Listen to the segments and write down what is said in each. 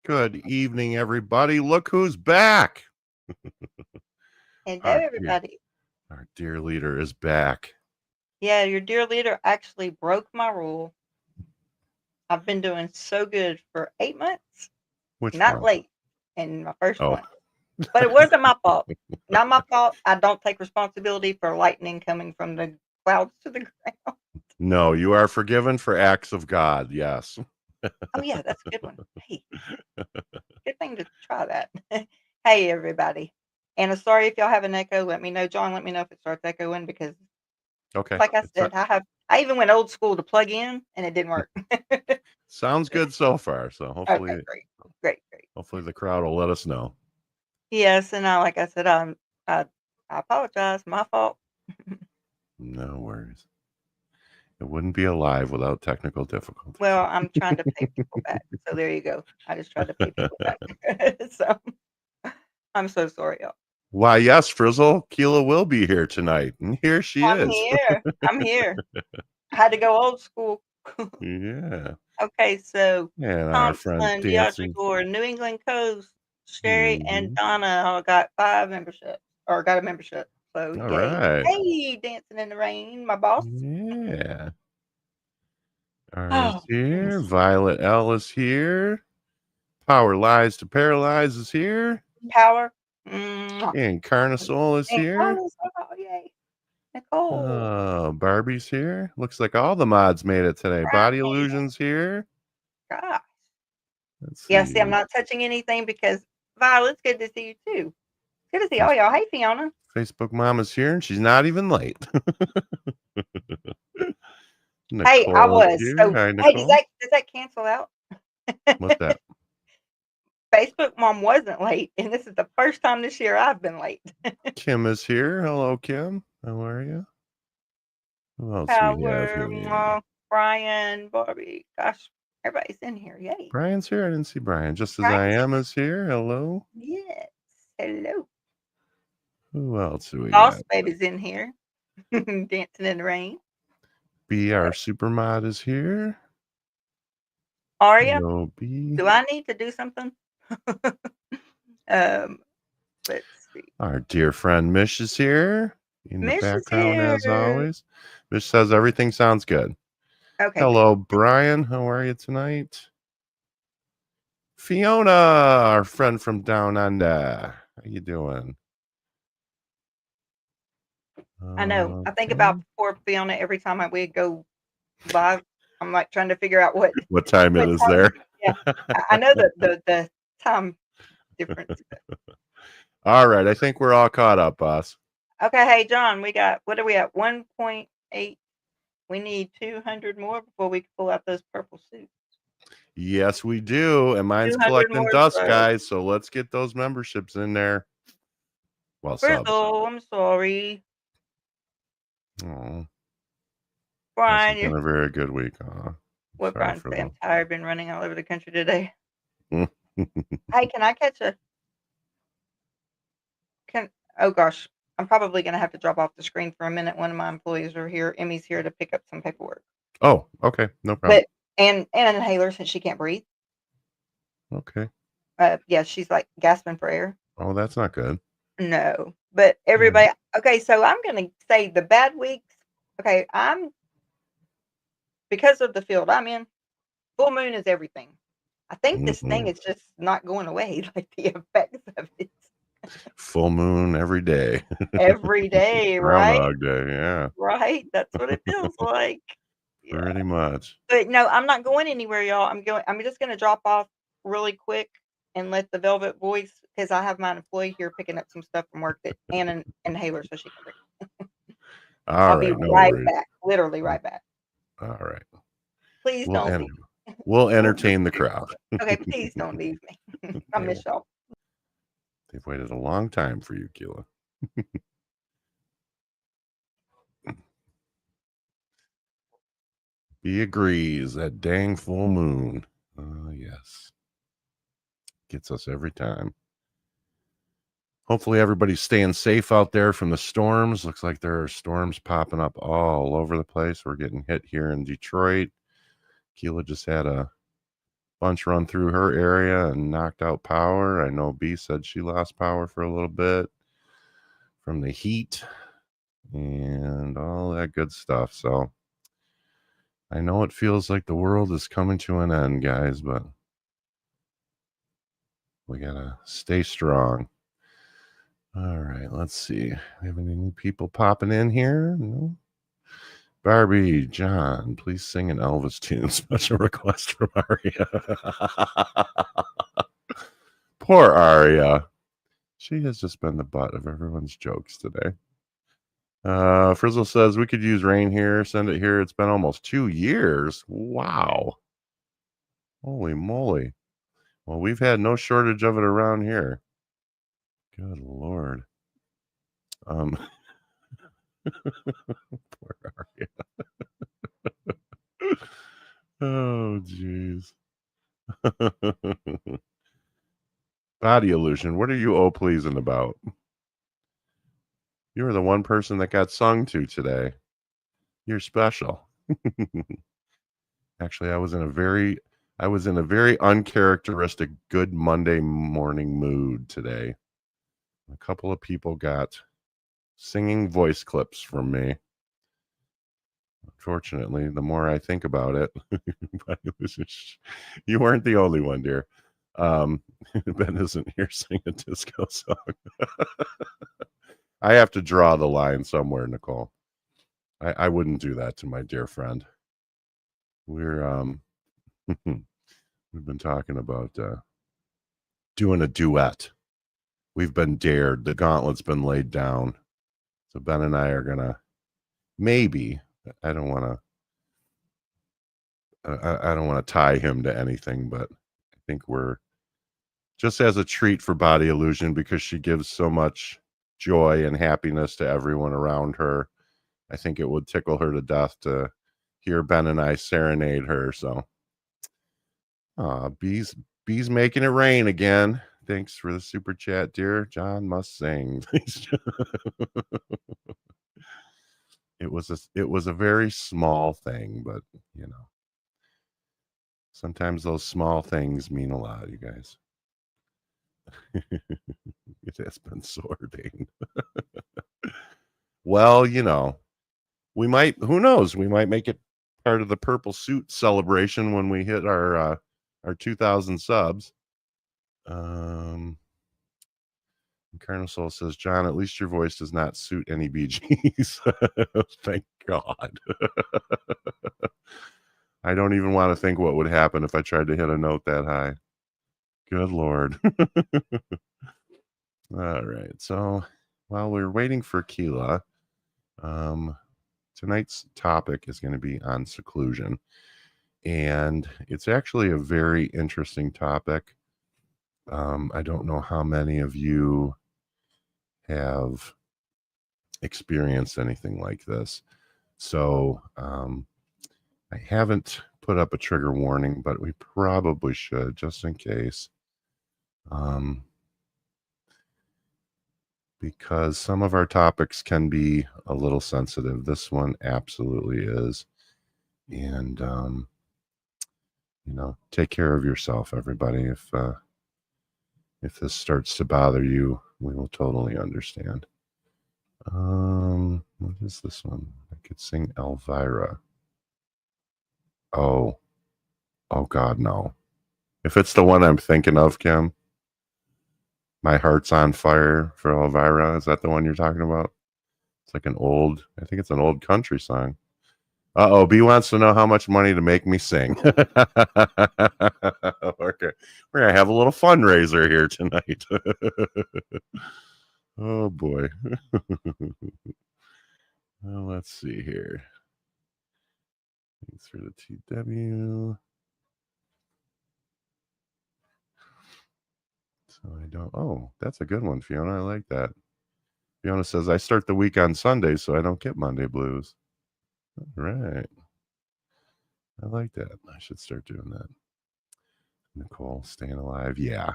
Good evening, everybody. Look who's back. Hello, Our dear, everybody. our dear leader is back. Yeah, your dear leader actually broke my rule. I've been doing so good for 8 months, Which not one? late in my first Oh, one. But it wasn't my fault. Not my fault. I don't take responsibility for lightning coming from the clouds to the ground. no, you are forgiven for acts of God. Yes. Oh, yeah, that's a good one. Hey, good thing to try that. Hey, everybody. And sorry if y'all have an echo. Let me know, John. Let me know if it starts echoing because, Okay. like I said, I even went old school to plug in and it didn't work. Sounds good so far. So Okay, great. hopefully the crowd will let us know. Yes, and like I said, I apologize, my fault. No worries. It wouldn't be alive without technical difficulties. Well, I'm trying to pay people back, so there you go. I just tried to pay people back. So, I'm so sorry, y'all. Why, yes, Frizzle, Keela will be here tonight. And here she is. I'm here. I had to go old school. Yeah. Okay, so And our friend Thompson, Deidre dancing. Gore, New England Coast, Sherry, and Mhm. Donna all got 5 memberships, or got a membership, so All yay. right. Hey, Dancing in the Rain, my boss. Yeah. Ari's Oh, here. goodness. Violet L is here. Power Lies to Paralyze is here. Power. Mwah. And Carnosol is And here. Carlos, oh, yay. Nicole. Barbie's here. Looks like all the mods made it today. Body Brian. Illusion's here. Gosh. Let's Yeah, see. see, I'm not touching anything because Violet's good to see you too. Good to see all y'all. Hey, Fiona. Facebook Mom is here, and she's not even late. Hey, I Nicole is was. here. So, Hi, hey, does Nicole. that cancel out? What's that? Facebook Mom wasn't late, and this is the first time this year I've been late. Kim is here. Hello, Kim. How are you? Who else we have Power, here? Brian, Barbie. Gosh, everybody's in here. Yay. Brian's here. I didn't see Brian. Just as I Brian's am is here. Hello. yes. Hello. Who else do we Boss got? Baby's in here. Dancing in the rain. B, our super mod, is here. Aria, Hello, B. do I need to do something? um, let's see. Our dear friend Mish is here in the Mish is background here. as always. Mish says everything sounds good. Okay, Hello, good. Brian. How are you tonight? Fiona, our friend from down under. How you doing? I know. I think Okay. about poor Fiona every time we go live. I'm like trying to figure out what What time it is time. there? Yeah, I know the time difference. All right. I think we're all caught up, boss. Okay, hey John, we got what are we at? 1.8. We need 200 more before we can pull out those purple suits. Yes, we do. And mine's 200 collecting more dust, subs. guys. So let's get those memberships in there. Well, subs. Frizzle, I'm sorry. Oh, Brian, hasn't been a very good week. what Sorry Brian for say? I'm them. tired, been running all over the country today. Hey, can I catch a can oh gosh. I'm probably gonna have to drop off the screen for a minute. One of my employees are here. Emmy's here to pick up some paperwork. Oh, okay. No problem. But and an inhaler since she can't breathe. Okay. Yeah, she's like gasping for air. Oh, that's not good. No. But Yeah. everybody okay, so I'm gonna say the bad weeks. Okay, I'm because of the field I'm in, full moon is everything. I think this thing Mm-mm. is just not going away, like the effects of it. Full moon every day. Every day, right? Groundhog Day. Yeah, Right? That's what it feels like. Yeah. pretty much. But no, I'm not going anywhere, y'all. I'm just gonna drop off really quick and let the Velvet Voice because I have my employee here picking up some stuff from work that and an inhaler so she can breathe. All I'll be right. No right worries. back. Literally right back. All right. Please We'll don't enter. leave. We'll entertain the crowd. Okay, please don't leave me. I miss y'all. They've waited a long time for you, Keela. He agrees. That dang full moon. Yes. Gets us every time. Hopefully everybody's staying safe out there from the storms. Looks like there are storms popping up all over the place. We're getting hit here in Detroit. Keela just had a bunch run through her area and knocked out power. I know B said she lost power for a little bit from the heat and all that good stuff. So I know it feels like the world is coming to an end, guys, but we gotta stay strong. All right, let's see. We have any new people popping in here? No. Barbie, John, please sing an Elvis tune. Special request from Aria. Poor Aria. She has just been the butt of everyone's jokes today. Frizzle says we could use rain here. Send it here. It's been almost 2 years. Wow. Holy moly. Well, we've had no shortage of it around here. Good Lord. Poor Aria. Oh, jeez. Body illusion. What are you pleasing about? You were the one person that got sung to today. You're special. Actually, I was in a very uncharacteristic good Monday morning mood today. A couple of people got singing voice clips from me. Unfortunately, the more I think about it, but it was you weren't the only one, dear. Ben isn't here singing a disco song. I have to draw the line somewhere, Nicole. I wouldn't do that to my dear friend. We're we've been talking about doing a duet. We've been dared. The gauntlet's been laid down. So Ben and I are gonna maybe. I don't want to tie him to anything, but I think we're just as a treat for Body Illusion because she gives so much joy and happiness to everyone around her. I think it would tickle her to death to hear Ben and I serenade her. So, B's making it rain again. Thanks for the super chat, dear. John must sing. It was a very small thing, but you know, sometimes those small things mean a lot, you guys. It has been sorting. Well, you know, we might, who knows, we might make it part of the purple suit celebration when we hit our 2,000 subs. Carnosoul says, John, at least your voice does not suit any BGs. Thank God. I don't even want to think what would happen if I tried to hit a note that high. Good Lord. All right. So while we're waiting for Keela, tonight's topic is going to be on seclusion. And it's actually a very interesting topic. I don't know how many of you have experienced anything like this. So I haven't put up a trigger warning, but we probably should just in case. Because some of our topics can be a little sensitive. This one absolutely is. And, you know, take care of yourself, everybody. If this starts to bother you, we will totally understand. What is this one? I could sing Elvira. Oh God, no. If it's the one I'm thinking of, Kim, My Heart's on Fire for Elvira. Is that the one you're talking about? It's like I think it's an old country song. B wants to know how much money to make me sing. Okay. We're going to have a little fundraiser here tonight. Oh, boy. Well, let's see here. Thanks for the TW. So I don't. Oh, that's a good one, Fiona. I like that. Fiona says, I start the week on Sunday, so I don't get Monday blues. All right. I like that. I should start doing that. Nicole, staying alive. Yeah.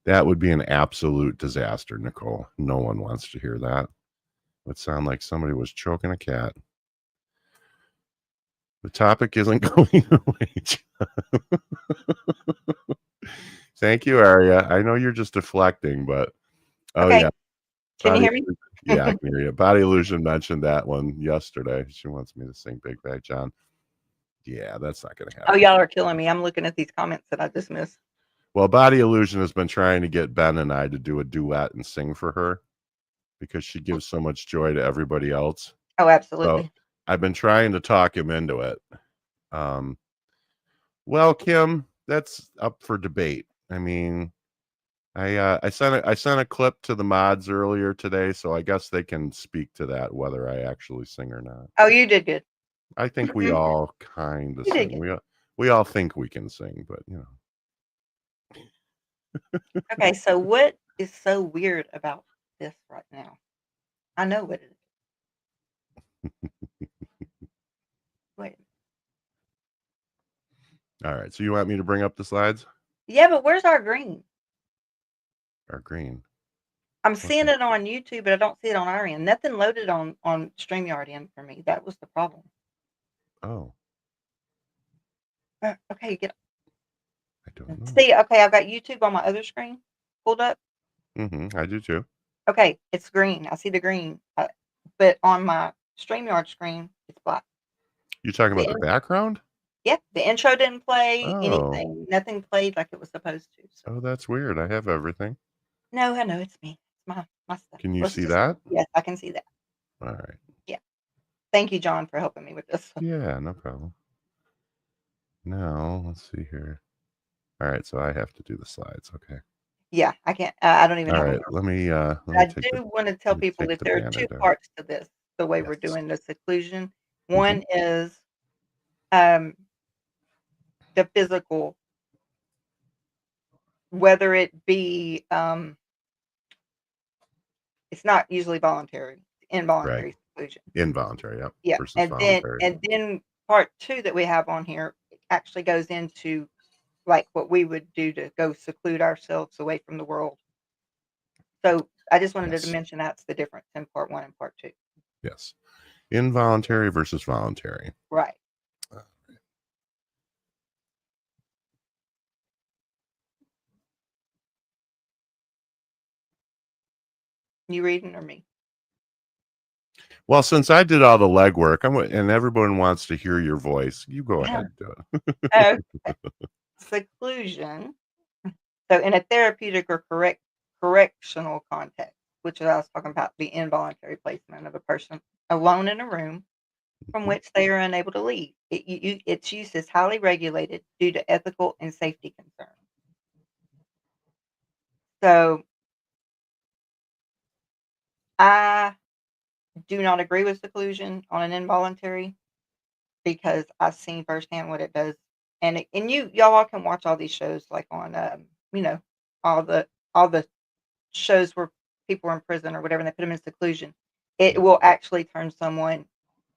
That would be an absolute disaster, Nicole. No one wants to hear that. It would sound like somebody was choking a cat. The topic isn't going away. Thank you, Aria. I know you're just deflecting, but Okay. yeah. Can you hear me? Yeah, I can hear you. Body Illusion mentioned that one yesterday. She wants me to sing Big Bad John. Yeah, that's not going to happen. Oh, y'all are killing me. I'm looking at these comments that I just missed. Well, Body Illusion has been trying to get Ben and I to do a duet and sing for her because she gives so much joy to everybody else. Oh, So absolutely. I've been trying to talk him into it. Well, Kim, that's up for debate. I mean, I sent a clip to the mods earlier today, so I guess they can speak to that whether I actually sing or not. Oh, you did good. I think we all kind of You did sing. good. We all think we can sing, but you know. Okay, so what is so weird about this right now? I know what it is. Wait. All right, so you want me to bring up the slides? Yeah, but where's our green? Our green. I'm seeing it on YouTube, but I don't see it on our end. Nothing loaded on StreamYard end for me. That was the problem. Oh, Okay, get. I don't know. See, okay, I've got YouTube on my other screen pulled up. I do too. Okay, it's green. I see the green, but on my StreamYard screen, it's black. You talking about the background? Yeah, the intro didn't play Oh. anything. Nothing played like it was supposed to. So. Oh, that's weird. I have everything. No, I know it's me. It's my stuff. Can you see that? Yes, I can see that. All right. Yeah. Thank you, John, for helping me with this. Yeah, no problem. Now, let's see here. All right, so I have to do the slides. Okay. Yeah, I can't. I don't even All have right, them. let me I do want to tell people that there are two Band-Aid off. parts to this, the way we're Yes. doing the seclusion. One is the physical, whether it be it's not usually voluntary, involuntary seclusion. Involuntary, yep. Yeah, Versus and voluntary. then part two that we have on here actually goes into like what we would do to go seclude ourselves away from the world. So I just wanted to mention that's the difference in part one and part two. Yes. Involuntary versus voluntary. Right. You reading or me? Well, since I did all the legwork, and everyone wants to hear your voice, you go ahead and do it. Okay. Seclusion. So in a therapeutic or correctional context, which I was talking about the involuntary placement of a person alone in a room from which they are unable to leave. Its use is highly regulated due to ethical and safety concerns. So I do not agree with seclusion on an involuntary because I've seen firsthand what it does. And y'all all can watch all these shows like on you know, all the shows where people are in prison or whatever and they put them in seclusion. It will actually turn someone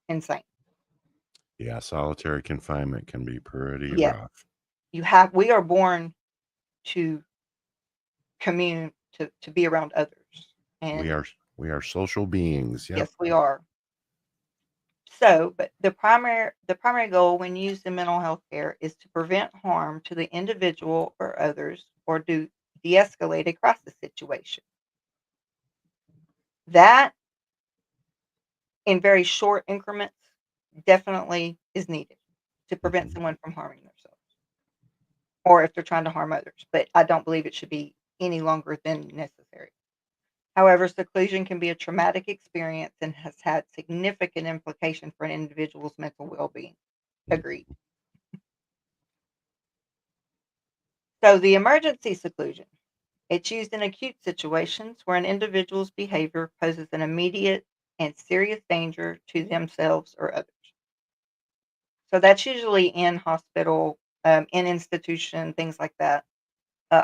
insane. Yeah, solitary confinement can be pretty Yes. rough. We are born to commune, to be around others. And we are social beings. Yep. yes, we are. So, but the primary goal when used in mental health care is to prevent harm to the individual or others or to de-escalate a crisis situation. That, in very short increments, definitely is needed to prevent someone from harming themselves or if they're trying to harm others. But I don't believe it should be any longer than necessary. However, seclusion can be a traumatic experience and has had significant implication for an individual's mental well-being. Agreed. So the emergency seclusion, it's used in acute situations where an individual's behavior poses an immediate and serious danger to themselves or others. So that's usually in hospital, in institution, things like that.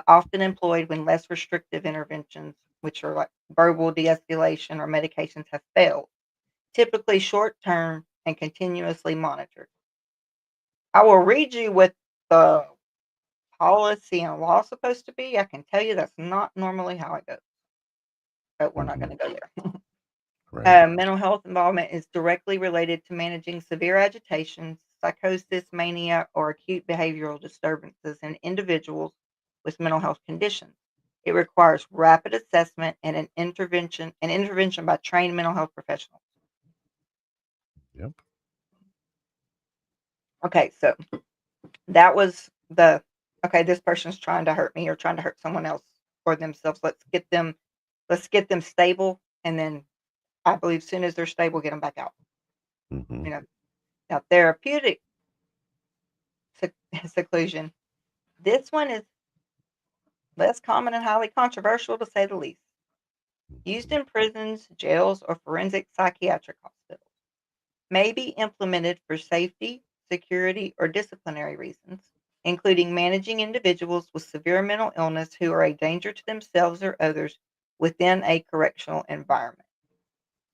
Often employed when less restrictive interventions, which are like verbal de-escalation or medications, have failed. Typically short-term and continuously monitored. I will read you what the policy and law is supposed to be. I can tell you that's not normally how it goes, but we're not going to go there. Mental health involvement is directly related to managing severe agitations, psychosis, mania, or acute behavioral disturbances in individuals with mental health conditions. It requires rapid assessment and an intervention by trained mental health professionals. Yep. Okay, so that was the this person's trying to hurt me or trying to hurt someone else or themselves. Let's get them stable, and then I believe as soon as they're stable, get them back out. Mm-hmm. You know, now therapeutic seclusion. This one is less common and highly controversial, to say the least. Used in prisons, jails, or forensic psychiatric hospitals. May be implemented for safety, security, or disciplinary reasons, including managing individuals with severe mental illness who are a danger to themselves or others within a correctional environment.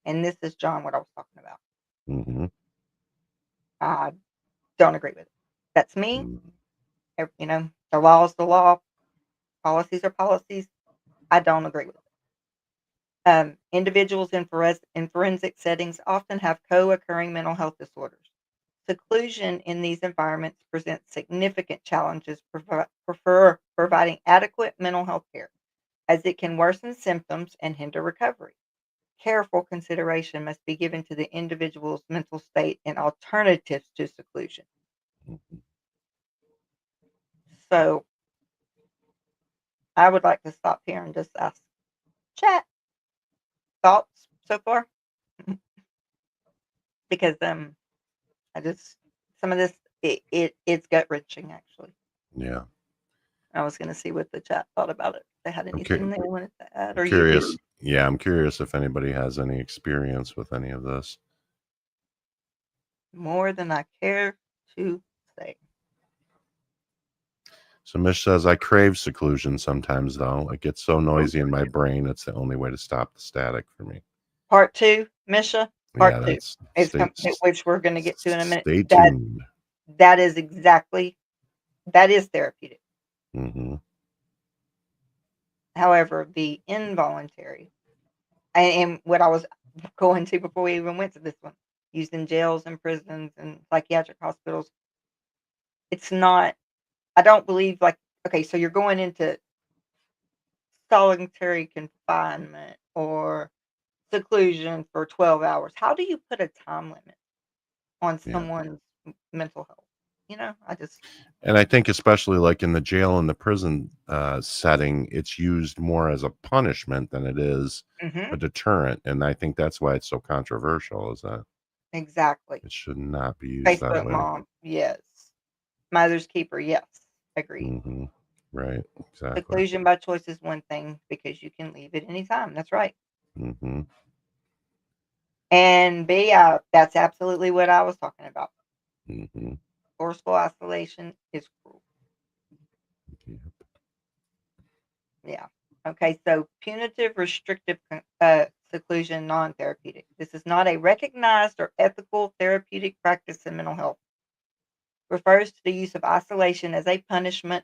And this is, John, what I was talking about. Mm-hmm. I don't agree with it. That's me. Mm-hmm. The law is the law. Policies are policies. I don't agree with it. Individuals in forensic settings often have co-occurring mental health disorders. Seclusion in these environments presents significant challenges for providing adequate mental health care, as it can worsen symptoms and hinder recovery. Careful consideration must be given to the individual's mental state and alternatives to seclusion. Mm-hmm. So I would like to stop here and just ask chat thoughts so far, because I just some of this it's gut wrenching actually. Yeah. I was going to see what the chat thought about it. If they had anything they wanted to add, I'm or you curious. do. Yeah, I'm curious if anybody has any experience with any of this. More than I care to say. So Mish says, I crave seclusion sometimes, though. It gets so noisy in my brain. It's the only way to stop the static for me. Part two, Misha. Yeah, Part two that's is which we're going to get to in a minute. Stay tuned. That is exactly that is therapeutic. Mm-hmm. However, the involuntary, and what I was going to before we even went to this one, used in jails and prisons and psychiatric hospitals. It's not. I don't believe okay. So you're going into solitary confinement or seclusion for 12 hours. How do you put a time limit on Yeah. someone's mental health? I just And I think especially like in the jail and the prison setting, it's used more as a punishment than it is a deterrent. And I think that's why it's so controversial, is that exactly. it should not be used that Facebook way. mom, yes. Mother's keeper, yes. Agreed. Mm-hmm. Right. Exactly. Seclusion by choice is one thing because you can leave at any time. That's right. Mm-hmm. And B, that's absolutely what I was talking about. Mm-hmm. Forceful isolation is cruel. Yep. Yeah. Okay, so punitive restrictive seclusion non-therapeutic. This is not a recognized or ethical therapeutic practice in mental health. Refers to the use of isolation as a punishment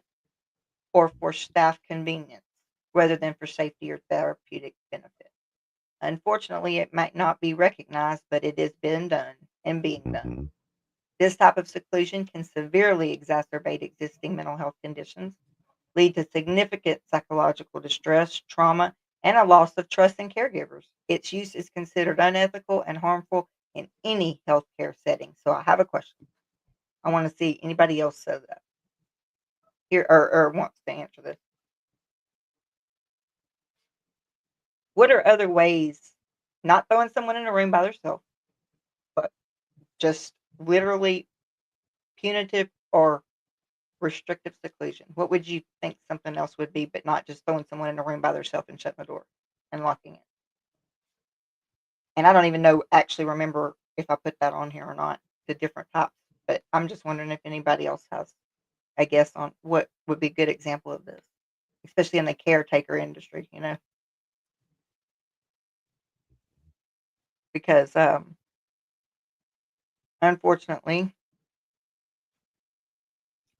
or for staff convenience rather than for safety or therapeutic benefit. Unfortunately, it might not be recognized, but it has been done and being done. Mm-hmm. This type of seclusion can severely exacerbate existing mental health conditions, lead to significant psychological distress, trauma, and a loss of trust in caregivers. Its use is considered unethical and harmful in any healthcare setting. So I have a question. I want to see anybody else say that here or wants to answer this. What are other ways, not throwing someone in a room by themselves, but just literally punitive or restrictive seclusion? What would you think something else would be, but not just throwing someone in a room by themselves and shutting the door and locking it? And I don't even actually remember if I put that on here or not, the different types. But I'm just wondering if anybody else has a guess on what would be a good example of this, especially in the caretaker industry, because unfortunately,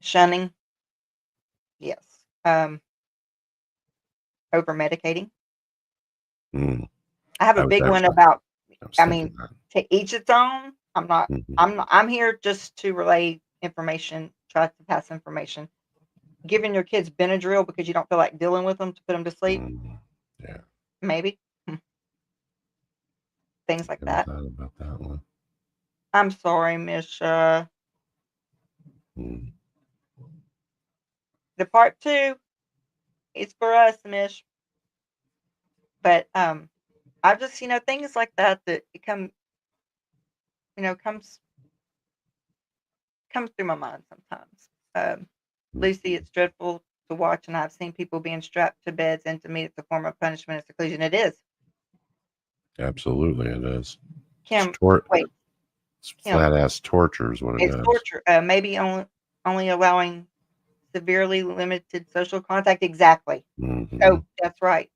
shunning, yes, over medicating. Mm. I have a I was big one actually, about, I was I thinking mean, that. to each its own, I'm here just to relay information, try to pass information. Giving your kids Benadryl because you don't feel like dealing with them to put them to sleep, Yeah. maybe. Things like Never that. thought about that one. I'm sorry, Miss. Mm. The part 2 is for us, Miss. But I just things like that it comes through my mind sometimes. Lucy, it's dreadful to watch, and I've seen people being strapped to beds, and to me, it's a form of punishment and seclusion. It is. Absolutely, it is. Kim, wait, It's Kim, flat ass torture is what it it's is. torture. Maybe only allowing severely limited social contact. Exactly. Oh, that's right.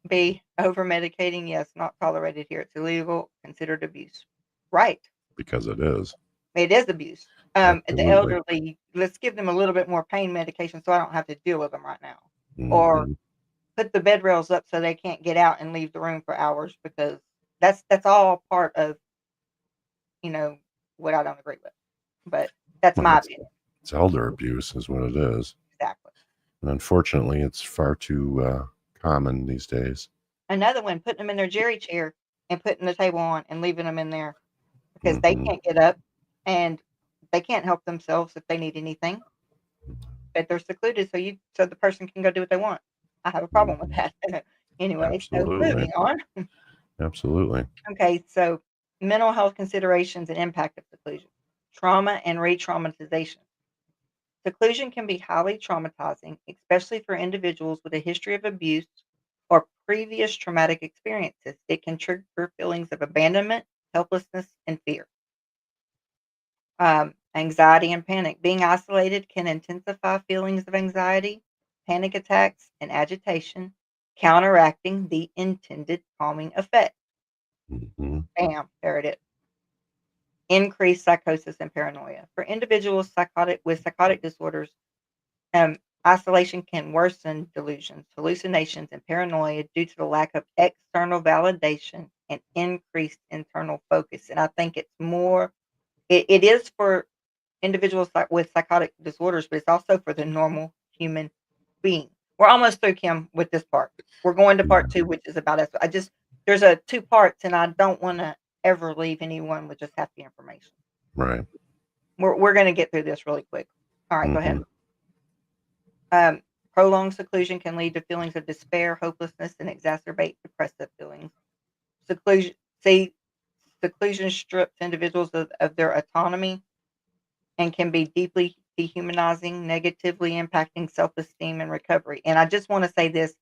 B, over medicating. Yes, not tolerated here. It's illegal, considered abuse. Right. Because it is. It is abuse. The Absolutely. elderly, let's give them a little bit more pain medication so I don't have to deal with them right now. Or Mhm. put the bed rails up so they can't get out and leave the room for hours, because that's all part of, what I don't agree with. But that's Well, my opinion. it's elder abuse is what it is. Exactly. And unfortunately, it's far too common these days. Another one, putting them in their jerry chair and putting the table on and leaving them in there because they can't get up and they can't help themselves if they need anything. But they're secluded, so the person can go do what they want. I have a problem with that. Anyway, so Absolutely. moving on. Absolutely. Okay, so mental health considerations and impact of seclusion. Trauma and re-traumatization. Seclusion can be highly traumatizing, especially for individuals with a history of abuse or previous traumatic experiences. It can trigger feelings of abandonment, helplessness, and fear. Anxiety and panic. Being isolated can intensify feelings of anxiety, panic attacks, and agitation, counteracting the intended calming effect. Bam, there it is. Increased psychosis and paranoia. For individuals with psychotic disorders, isolation can worsen delusions, hallucinations, and paranoia due to the lack of external validation and increased internal focus. And I think it is for individuals with psychotic disorders, but it's also for the normal human being. We're almost through, Kim, with this part. We're going to part 2, which is about us. There's a 2 parts, and I don't want to ever leave anyone with just half the information. Right. We're going to get through this really quick. All right, go ahead. Prolonged seclusion can lead to feelings of despair, hopelessness, and exacerbate depressive feelings. Seclusion strips individuals of their autonomy and can be deeply dehumanizing, negatively impacting self-esteem and recovery. And I just want to say this,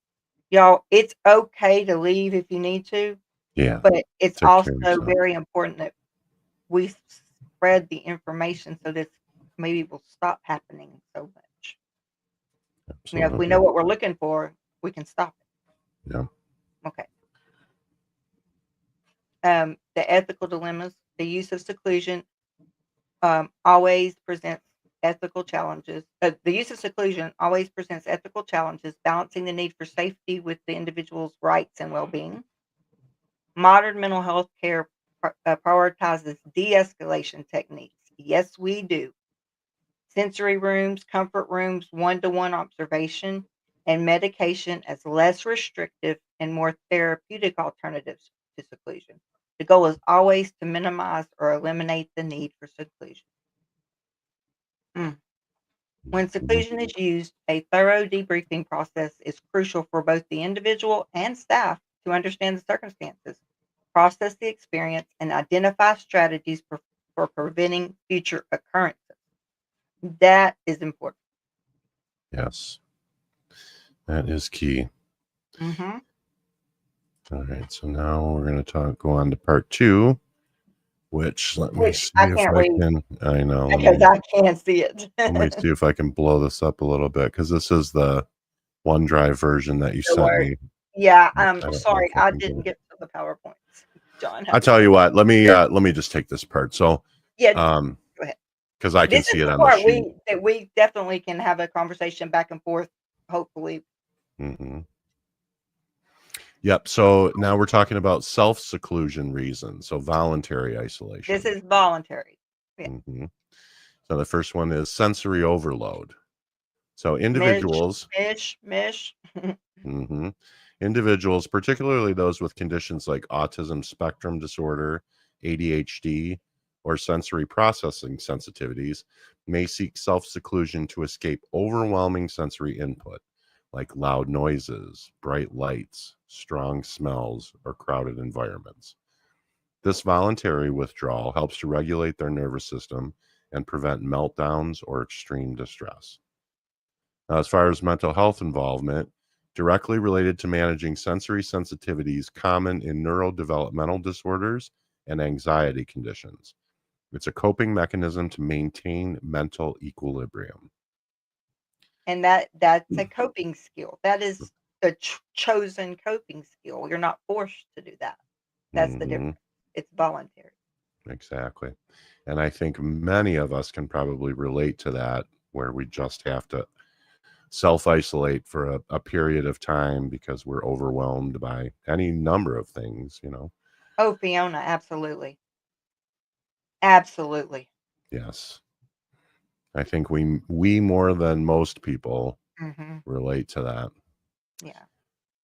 y'all, it's okay to leave if you need to, Yeah. but it's Take care of also yourself. very important that we spread the information so this maybe will stop happening so much. Absolutely. If we know what we're looking for, we can stop it. Yeah. Okay. The ethical dilemmas. The use of seclusion always presents ethical challenges. The use of seclusion always presents ethical challenges, balancing the need for safety with the individual's rights and well-being. Modern mental health care prioritizes de-escalation techniques. Yes, we do. Sensory rooms, comfort rooms, one-to-one observation, and medication as less restrictive and more therapeutic alternatives to seclusion. The goal is always to minimize or eliminate the need for seclusion. When seclusion is used, a thorough debriefing process is crucial for both the individual and staff to understand the circumstances, process the experience, and identify strategies for preventing future occurrences. That is important. Yes. That is key. Mm-hmm. All right. So now we're going to go on to part 2, which let me see I if can't I read can. I know. because I can't see it. Let me see if I can blow this up a little bit because this is the OneDrive version that you The sent word. me. Yeah, I I'm don't know sorry. if I I can do didn't it. get to the PowerPoints. John, I'll tell you what. Let me just take this part. So, yeah, go ahead. because I can This see is it the on the part sheet. we definitely can have a conversation back and forth, hopefully. Mm-hmm. Yep. So now we're talking about self-seclusion reasons. So voluntary This isolation. is voluntary. Yeah. Hmm. So the first one is sensory overload. So Mish, individuals, mish, mish. mhm, individuals, particularly those with conditions like autism spectrum disorder, ADHD, or sensory processing sensitivities, may seek self-seclusion to escape overwhelming sensory input, like loud noises, bright lights, strong smells, or crowded environments. This voluntary withdrawal helps to regulate their nervous system and prevent meltdowns or extreme distress. Now, as far as mental health involvement, directly related to managing sensory sensitivities common in neurodevelopmental disorders and anxiety conditions. It's a coping mechanism to maintain mental equilibrium. And that's a coping skill. That is the chosen coping skill. You're not forced to do that. That's the Hmm. difference. It's voluntary. Exactly. And I think many of us can probably relate to that, where we just have to self isolate for a period of time because we're overwhelmed by any number of things. Oh, Fiona, absolutely. Absolutely. Yes. I think we more than most people Mhm. relate to that. Yeah.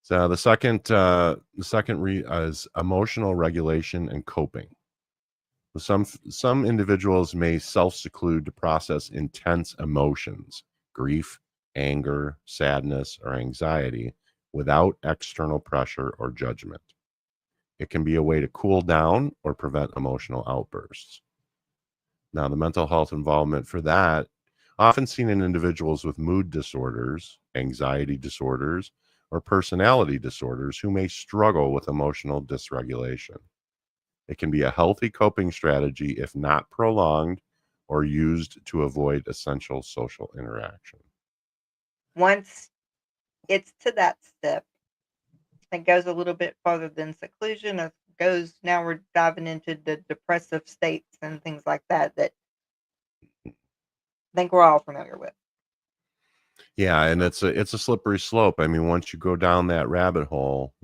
So the second is emotional regulation and coping. Some individuals may self-seclude to process intense emotions, grief, anger, sadness, or anxiety without external pressure or judgment. It can be a way to cool down or prevent emotional outbursts. Now, the mental health involvement for that, often seen in individuals with mood disorders, anxiety disorders, or personality disorders who may struggle with emotional dysregulation. It can be a healthy coping strategy if not prolonged or used to avoid essential social interaction. Once it's to that step, it goes a little bit farther than seclusion. It goes now we're diving into the depressive states and things like that that I think we're all familiar with. Yeah, and it's a slippery slope. I mean, once you go down that rabbit hole,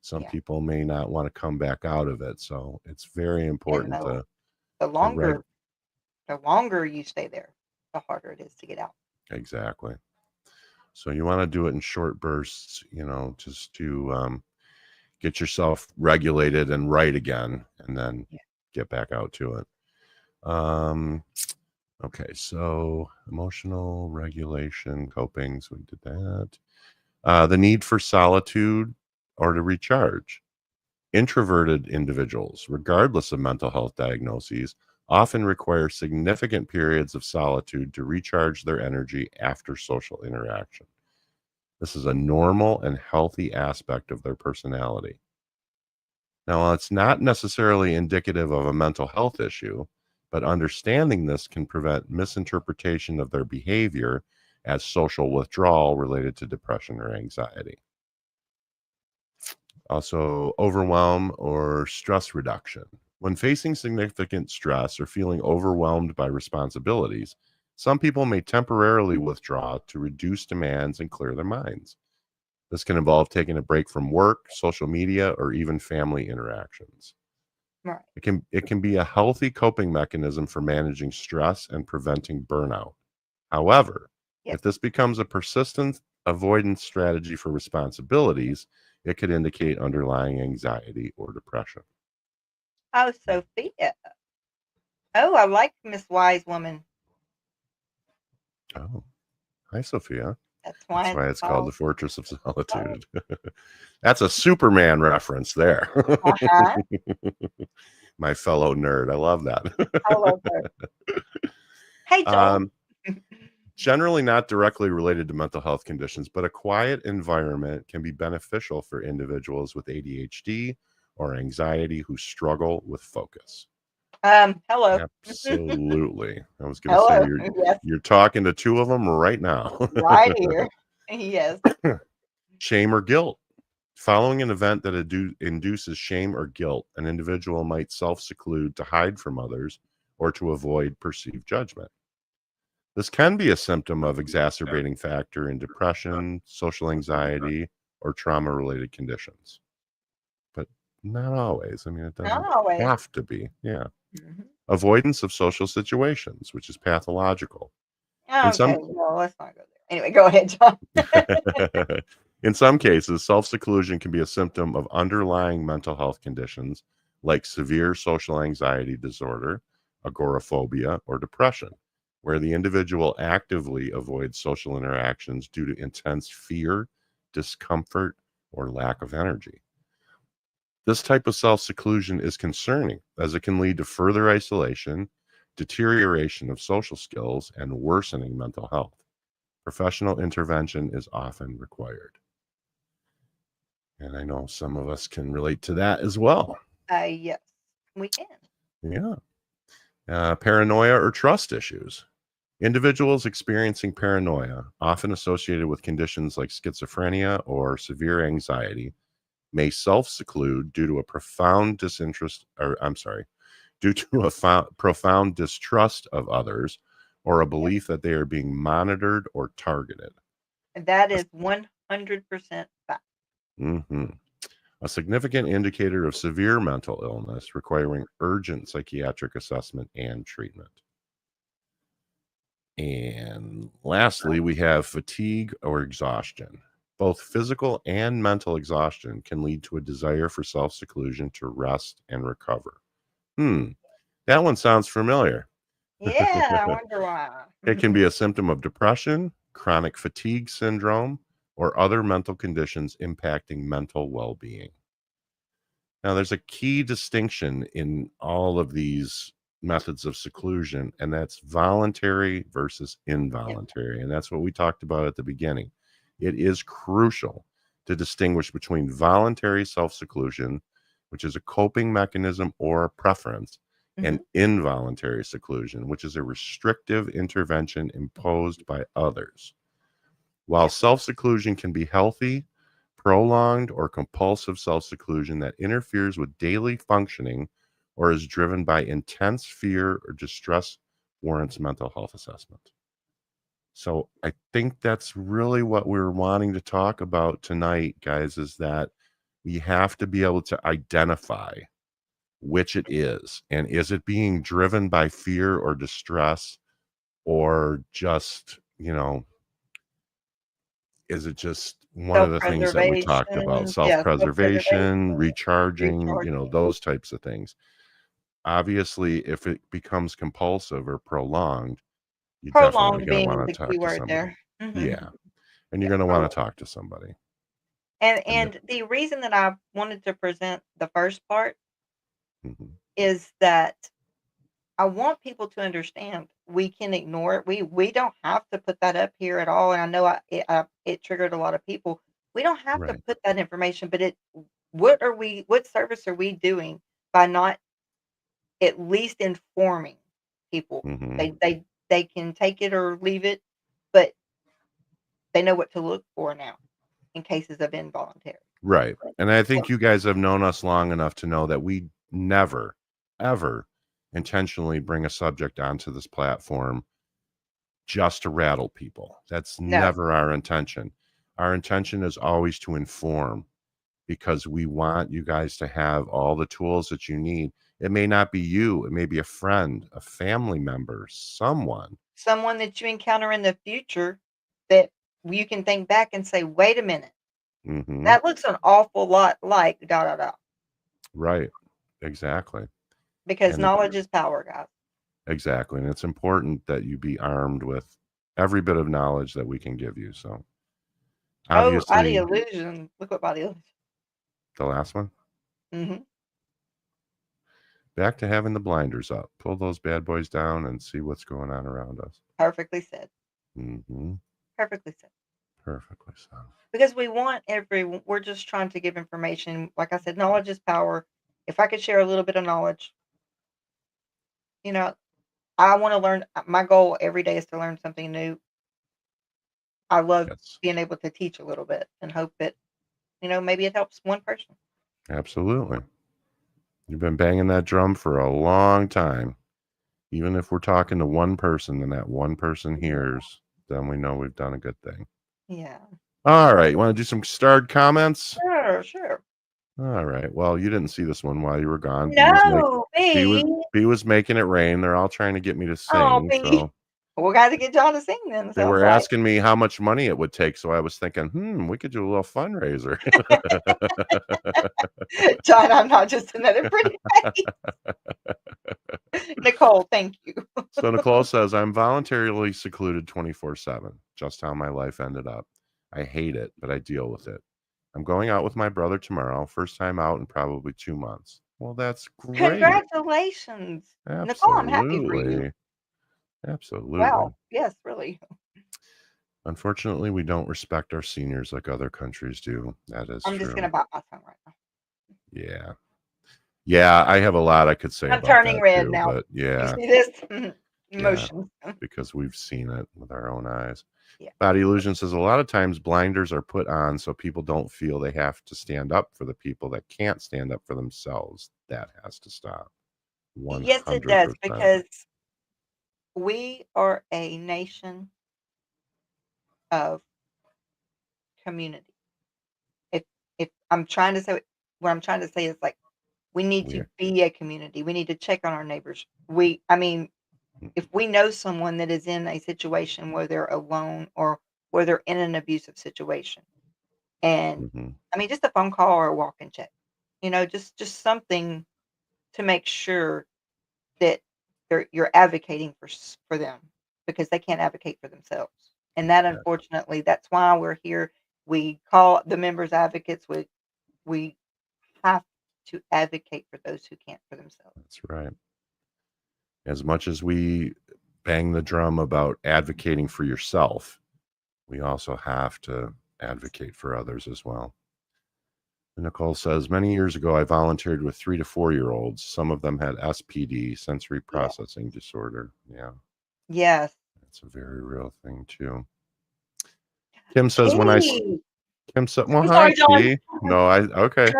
some Yeah. people may not want to come back out of it. So it's very And important the to reg longer you stay there, the harder it is to get out. exactly. So you want to do it in short bursts, just to get yourself regulated and right again, and then Yeah. get back out to it. Um, okay, so emotional regulation, coping. So we did that. The need for solitude or to recharge. Introverted individuals, regardless of mental health diagnoses, often require significant periods of solitude to recharge their energy after social interaction. This is a normal and healthy aspect of their personality. Now, while it's not necessarily indicative of a mental health issue, but understanding this can prevent misinterpretation of their behavior as social withdrawal related to depression or anxiety. Also, overwhelm or stress reduction. When facing significant stress or feeling overwhelmed by responsibilities, some people may temporarily withdraw to reduce demands and clear their minds. This can involve taking a break from work, social media, or even family interactions. Right. It can be a healthy coping mechanism for managing stress and preventing burnout. However, Yes. if this becomes a persistent avoidance strategy for responsibilities, it could indicate underlying anxiety or depression. Oh, Sophia. Oh, I like Miss Wise Woman. Oh, hi, Sophia. That's why That's it's why it's called the called. Fortress of Solitude. That's a Superman reference there. Uh-huh. My fellow nerd. I love I love her. that. Hey, Joel. um, Generally not directly related to mental health conditions, but a quiet environment can be beneficial for individuals with ADHD or anxiety who struggle with focus. Hello. Absolutely. I was going to say Hello. Yes, you're talking to two of them right now. right here. Yes. Shame or guilt. Following an event that induces shame or guilt, an individual might self-seclude to hide from others or to avoid perceived judgment. This can be a symptom of exacerbating factor in depression, social anxiety, or trauma-related conditions. But not always. I mean, it doesn't Not always. have to be. Yeah. Mhm. Avoidance of social situations, which is pathological. In Okay, some well, let's not go there. Anyway, go ahead, John. in some cases, self-seclusion can be a symptom of underlying mental health conditions like severe social anxiety disorder, agoraphobia, or depression, where the individual actively avoids social interactions due to intense fear, discomfort, or lack of energy. This type of self-seclusion is concerning as it can lead to further isolation, deterioration of social skills, and worsening mental health. Professional intervention is often required. And I know some of us can relate to that as well. Yes, we can. Yeah. Paranoia or trust issues. Individuals experiencing paranoia, often associated with conditions like schizophrenia or severe anxiety, may self-seclude due to a profound disinterest, or I'm sorry, due to a profound distrust of others or a Yep. belief that they are being monitored or targeted. And that is 100% fact. Mhm. A significant indicator of severe mental illness requiring urgent psychiatric assessment and treatment. And lastly, we have fatigue or exhaustion. Both physical and mental exhaustion can lead to a desire for self seclusion to rest and recover. That one sounds familiar. Yeah, I wonder why. It can be a symptom of depression, chronic fatigue syndrome, or other mental conditions impacting mental well being. Now, there's a key distinction in all of these methods of seclusion, and that's voluntary versus Yeah. involuntary. And that's what we talked about at the beginning. It is crucial to distinguish between voluntary self seclusion, which is a coping mechanism or a preference, and Mhm. involuntary seclusion, which is a restrictive intervention imposed by others. While Yep. self seclusion can be healthy, prolonged or compulsive self seclusion that interferes with daily functioning or is driven by intense fear or distress warrants mental health assessment. So I think that's really what we're wanting to talk about tonight, guys, is that we have to be able to identify which it is. And is it being driven by fear or distress or just, is it just one of the things that we talked about? Self-preservation. Yeah, Self-preservation, self-preservation, recharging, recharging. those types of things. Obviously, if it becomes compulsive or prolonged, you're definitely Prolonged gonna being wanna the key talk to word somebody. there. Mhm. Yeah, and you're Yeah, gonna wanna prolonged. talk to somebody. And And and the reason that I wanted to present the first part mhm, is that I want people to understand we can ignore it. We don't have to put that up here at all. And I know it triggered a lot of people. We don't have to right. put that information, but what service are we doing by not at least informing people? Mhm, They can take it or leave it, but they know what to look for now in cases of involuntary. right, and I So think you guys have known us long enough to know that we never, ever intentionally bring a subject onto this platform just to rattle people. That's no, never our intention. Our intention is always to inform because we want you guys to have all the tools that you need. It may not be you, it may be a friend, a family member, someone. someone that you encounter in the future that you can think back and say, "Wait a minute, Mhm. that looks an awful lot like da da da," Right. Exactly. because And it knowledge is power, guys. exactly, and it's important that you be armed with every bit of knowledge that we can give you. So, Oh, body obviously, illusion. Look what body illusion. the last one, Mhm. back to having the blinders up. Pull those bad boys down and see what's going on around us. Perfectly said. Mhm. Perfectly said. Perfectly so. Because we're just trying to give information. Like I said, knowledge is power. If I could share a little bit of knowledge, you know, I wanna learn my goal every day is to learn something new. I love Yes. being able to teach a little bit and hope that, maybe it helps one person. Absolutely. You've been banging that drum for a long time. Even if we're talking to one person and that one person Yeah. hears, then we know we've done a good thing. Yeah. All right. You want to do some starred comments? Sure, sure. All right. Well, you didn't see this one while you were gone. No, B B. was B was making it rain. They're all trying to get me to Oh, sing. B. So We got to get John to sing then, they sounds were like. asking me how much money it would take. So I was thinking, we could do a little fundraiser. John, I'm not just another pretty face. Nicole, thank you. So Nicole says, I'm voluntarily secluded 24/7. Just how my life ended up. I hate it, but I deal with it. I'm going out with my brother tomorrow. First time out in probably 2 months. Well, that's great. Congratulations. Nicole, I'm happy for you. Absolutely. Absolutely. Wow. Yes, really. Unfortunately, we don't respect our seniors like other countries do. That is I'm just going to true. bite my tongue right now. Yeah. Yeah, I have a lot I could say I'm about turning that red too, now. but You yeah, see this? yeah, Emotions. because we've seen it with our own eyes. Yeah. Body Illusion says a lot of times blinders are put on so people don't feel they have to stand up for the people that can't stand up for themselves. That has to stop. Yes, it does, 100%. because we are a nation of community. If if I'm trying to say what I'm trying to say is like we need We to be a community. We need to check on our neighbors. I mean, if we know someone that is in a situation where they're alone or where they're in an abusive situation, and mhm, I mean, just a phone call or a walk and check, just something to make sure that you're advocating for them because they can't advocate for themselves. And that, exactly. unfortunately, that's why we're here. We call the members advocates. We have to advocate for those who can't for themselves. That's right. As much as we bang the drum about advocating for yourself, we also have to advocate for others as well. And Nicole says, many years ago, I volunteered with 3 to 4 year olds. Some of them had SPD, sensory Yeah. processing disorder. Yeah, Yes. that's a very real thing too. Kim says, P. Kim said, well, I'm hi, sorry, John. P. No, okay.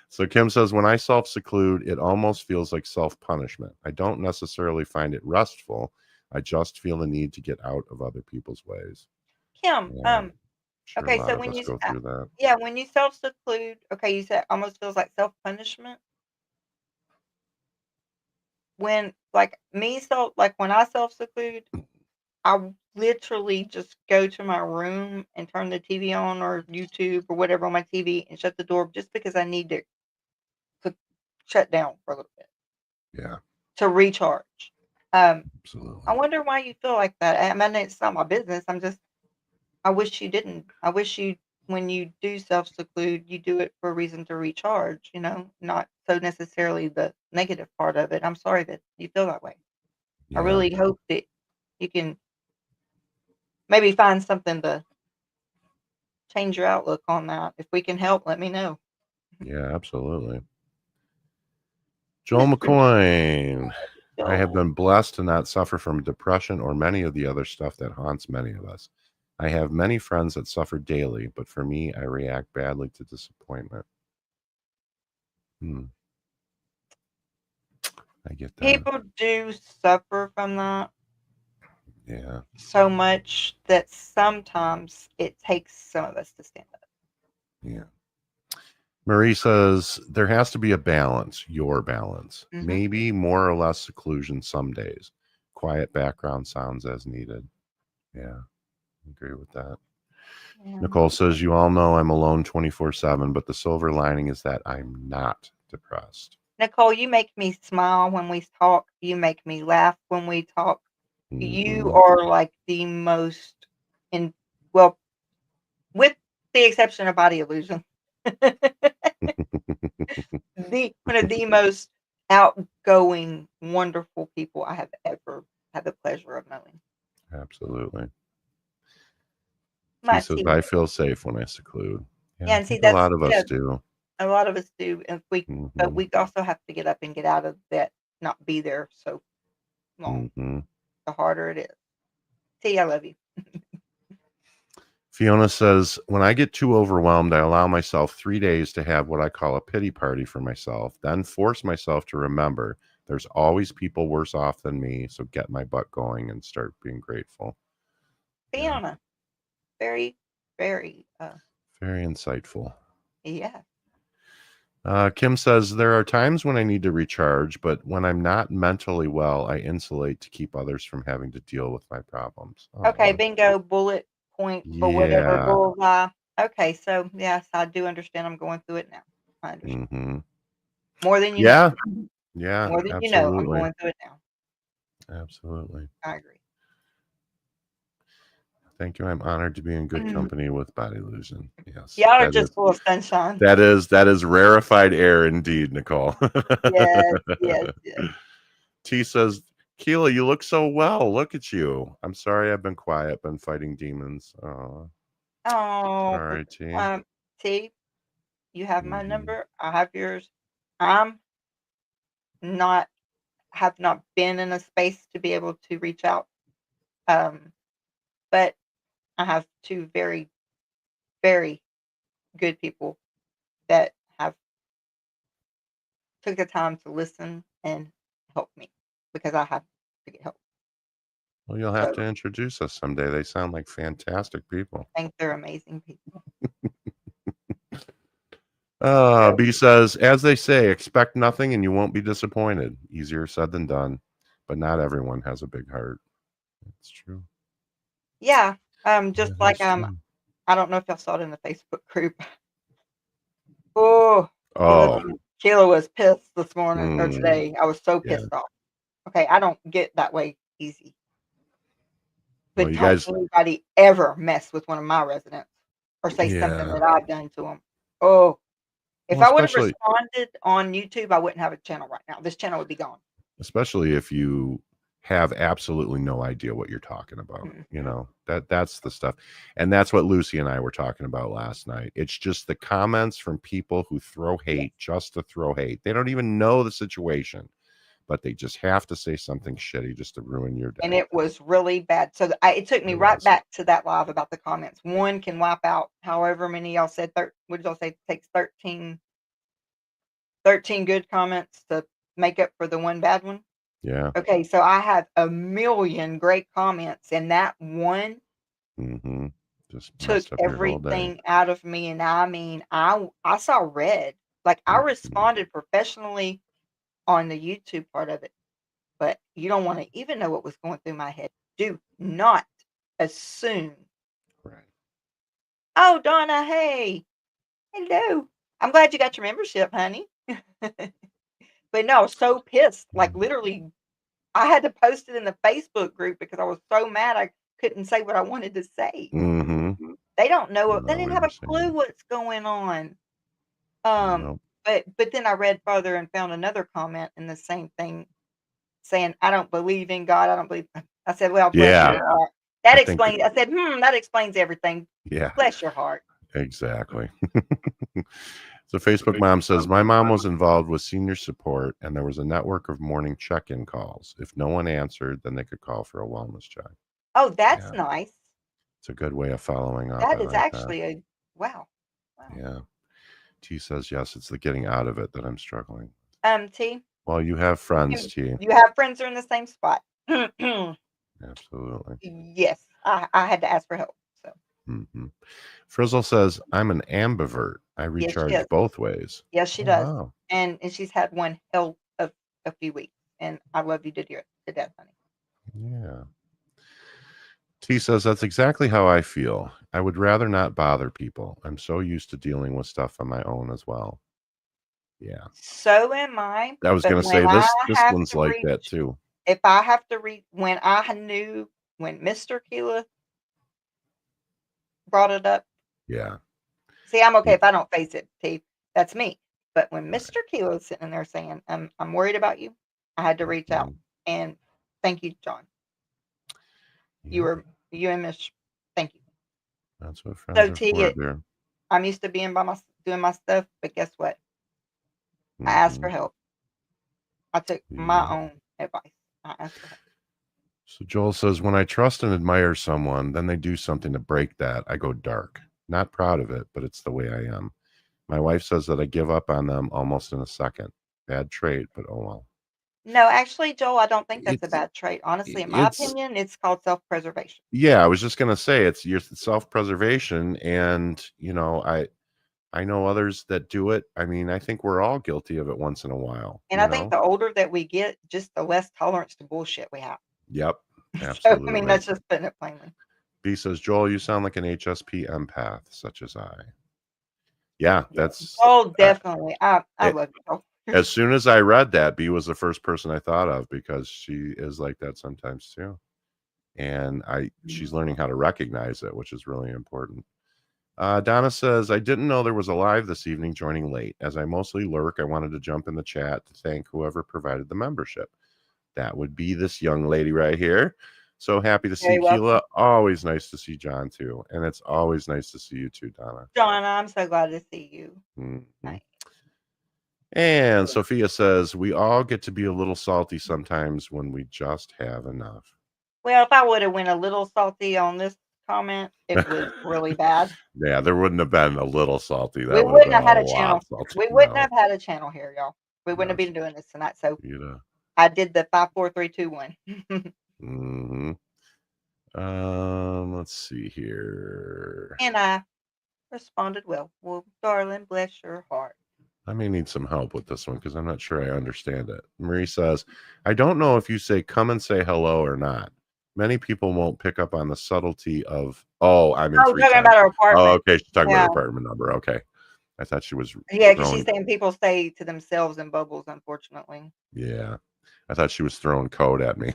So Kim says, when I self seclude, it almost feels like self punishment. I don't necessarily find it restful. I just feel the need to get out of other people's ways. Kim, Yeah, I'm sure a okay, lot so of when us you go through that. yeah, when you self-seclude, okay, you said almost feels like self-punishment. When like me like when I self-seclude, I literally just go to my room and turn the TV on or YouTube or whatever on my TV and shut the door just because I need to shut down for a little bit Yeah, to recharge. Um, I absolutely. wonder why you feel like that. I mean, it's not my business. I wish you didn't. I wish you, when you do self seclude, you do it for a reason to recharge, not so necessarily the negative part of it. I'm sorry that you feel that way. I Yeah, really hope that you can maybe find something to change your outlook on that. If we can help, let me know. yeah, absolutely. Joel Mr. McCoyne. I have Joel. been blessed to not suffer from depression or many of the other stuff that haunts many of us. I have many friends that suffer daily, but for me, I react badly to disappointment. Hmm, I get that. People do suffer from that Yeah, so much that sometimes it takes some of us to stand up. yeah. Marie says there has to be a balance, your balance. Hmm. Maybe more or less seclusion some days. Quiet background sounds as needed. Yeah, I agree with that. Yeah. Nicole says, you all know I'm alone 24/7, but the silver lining is that I'm not depressed. Nicole, you make me smile when we talk. You make me laugh when we talk. You Hmm. are like the most in well, with the exception of body illusion, the one of the most outgoing, wonderful people I have ever had the pleasure of knowing. Absolutely. T My says, I teammate. feel safe when I seclude. Yeah, Yeah, I and see think a lot of us do. a lot of us do, and but Hmm. we also have to get up and get out of that, not be there so long. Hmm. The harder it is. T, I love you. Fiona says, when I get too overwhelmed, I allow myself 3 days to have what I call a pity party for myself, then force myself to remember there's always people worse off than me. So get my butt going and start being grateful. Yeah. Fiona. very, very, Very insightful. yeah. Kim says, there are times when I need to recharge, but when I'm not mentally well, I insulate to keep others from having to deal with my problems. Okay, Oh, bingo, bullet point for whatever yeah. bullseye. Okay, so yes, I do understand. I'm going through it now. I understand Hmm. more than you know. Yeah. Yeah. More than you know, I'm Absolutely. going through it now. Absolutely. I agree. Thank you. I'm honored to be in good Mm. company with Body Illusion. Yes, Y'all are just full of sunshine. that is rarefied air indeed, Nicole. Yes, yes, yes. T says, Keela, you look so well. Look at you. I'm sorry I've been quiet, been fighting demons. Oh, Oh, but sorry, T. T, you have my Hmm. number. I have yours. I'm not have not been in a space to be able to reach out. Um, but I have two very, very good people that have took the time to listen and help me because I have to get help. Well, you'll have So to introduce us someday. They sound like fantastic people. I think they're amazing people. So B says, as they say, expect nothing and you won't be disappointed. Easier said than done, but not everyone has a big heart. It's true. yeah, just That like is true. I don't know if y'all saw it in the Facebook group. Oh, Oh, Sheila was pissed this morning or mm, today. I was so yeah. pissed off. Okay, I don't get that way easy. Well, But you don't guys, anybody ever mess with one of my residents or say something yeah. that I've done to them. Oh, if Well, I would have responded on YouTube, I wouldn't have a channel right now. This channel would be gone. especially if you have absolutely no idea what you're talking about. You Mhm. know, that's the stuff. And that's what Lucy and I were talking about last night. It's just the comments from people who throw Yes. hate just to throw hate. They don't even know the situation, but they just have to say something shitty just to ruin your And day. it was really bad. So it took me It right was. back to that live about the comments. One can wipe out however many y'all said. What did y'all say? It takes 13 good comments to make up for the one bad one. Yeah. Okay, so I have a million great comments, and that one Hmm. Just took messed up your whole day. everything out of me, and I mean, I saw red. Like, I Mhm. responded professionally on the YouTube part of it, but you don't wanna even know what was going through my head. Do not assume, Right. "Oh, Donna, hey, hello. I'm glad you got your membership, honey." But no, I was so pissed, like, literally, I had to post it in the Facebook group because I was so mad I couldn't say what I wanted to say. Mm-hmm. They don't know I it. They know didn't what have you're a clue saying. what's going on. Um, Nope. but then I read further and found another comment in the same thing saying, "I don't believe in God. I don't believe." I said, "Well, bless Yeah. your heart." That I think, explains. I said, that explains everything. yeah, Bless your heart." exactly. So Facebook mom says, my mom was involved with senior support and there was a network of morning check-in calls. If no one answered, then they could call for a wellness check. Oh, that's Yeah. nice. It's a good way of following up. That I is like that. actually a wow. Wow. Yeah. T says, yes, it's the getting out of it that I'm struggling. T, Well, you have friends, T. you have friends who are in the same spot. Absolutely. Yes, I had to ask for help. So Hmm. Frizzle says, I'm an ambivert. I yes, she recharge is. both ways. Yes, she Oh, does. wow. And she's had one hell of a few weeks, and I love you to dear to death, honey. Yeah. T says, that's exactly how I feel. I would rather not bother people. I'm so used to dealing with stuff on my own as well. Yeah. So am I, I was but gonna when say I this have one's to like that reach too. if I have to reach when I knew when Mr. Keela brought it up, Yeah. see, I'm okay It, if I don't face it, T. That's me. But when right. Mr. Keela is sitting there saying, I'm worried about you, I had to reach out. Mhm. And thank you, John. You Yep. were you and Miss thank you. That's what friends So are T, for, dear. I'm used to being by my doing my stuff, but guess what? I asked Hmm. for help. I took my Yep. own advice. I asked for help. So Joel says, when I trust and admire someone, then they do something to break that. I go dark. Not proud of it, but it's the way I am. My wife says that I give up on them almost in a second. Bad trait, but oh well. No, actually, Joel, I don't think that's a It's bad trait. Honestly, in my it's opinion, it's called self-preservation. yeah, I was just gonna say it's your self-preservation, and I know others that do it. I mean, I think we're all guilty of it once in a while, And I think the older that we get, just the less tolerance to bullshit we have. Yep, So, I mean, absolutely. that's just putting it plainly. B says, Joel, you sound like an HSP empath, such as I. Yeah, Yeah. that's Oh, I, definitely. I it, love you, Joel. as soon as I read that, B was the first person I thought of because she is like that sometimes too. And she's learning how to recognize it, which is really important. Donna says, I didn't know there was a live this evening, joining late. As I mostly lurk, I wanted to jump in the chat to thank whoever provided the membership. That would be this young lady right here. So happy to see Very welcome. Keela. Always nice to see John too. And it's always nice to see you too, Donna. John, I'm so glad to see you. Mhm. Nice. And Sophia says, we all get to be a little salty sometimes when we just have enough. Well, if I would have went a little salty on this comment, it was really bad. Yeah, there wouldn't have been a little salty. We That would have wouldn't been have a had a lot channel. salty. We wouldn't No, have had a channel here, y'all. We wouldn't have no. been doing this tonight. So You know. I did the 5, 4, 3, 2, 1. Mm-hmm. Let's see here. And I responded well. Well, darling, bless your heart. I may need some help with this one because I'm not sure I understand it. Marie says, I don't know if you say come and say hello or not. Many people won't pick up on the subtlety of, oh, I'm in Oh, talking 310. about our Oh, apartment. okay. She's talking about her Yeah. apartment number. Okay. I thought she was Yeah, because she's throwing, saying people stay to themselves in bubbles, unfortunately. yeah. I thought she was throwing code at me.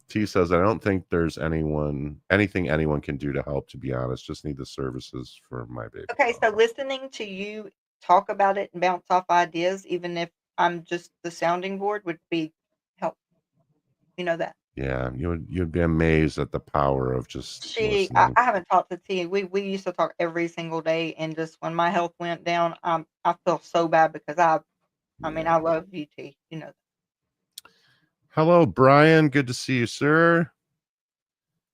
T says, I don't think there's anything anyone can do to help, to be honest. Just need the services for my baby Okay, so father. listening to you talk about it and bounce off ideas, even if I'm just the sounding board, would be help. You know that. Yeah, you'd be amazed at the power of just I listening. haven't talked to T. We used to talk every single day, and just when my health went down, I feel so bad because I mean, I Yeah. love you, T. You know. Hello, Brian. Good to see you, sir.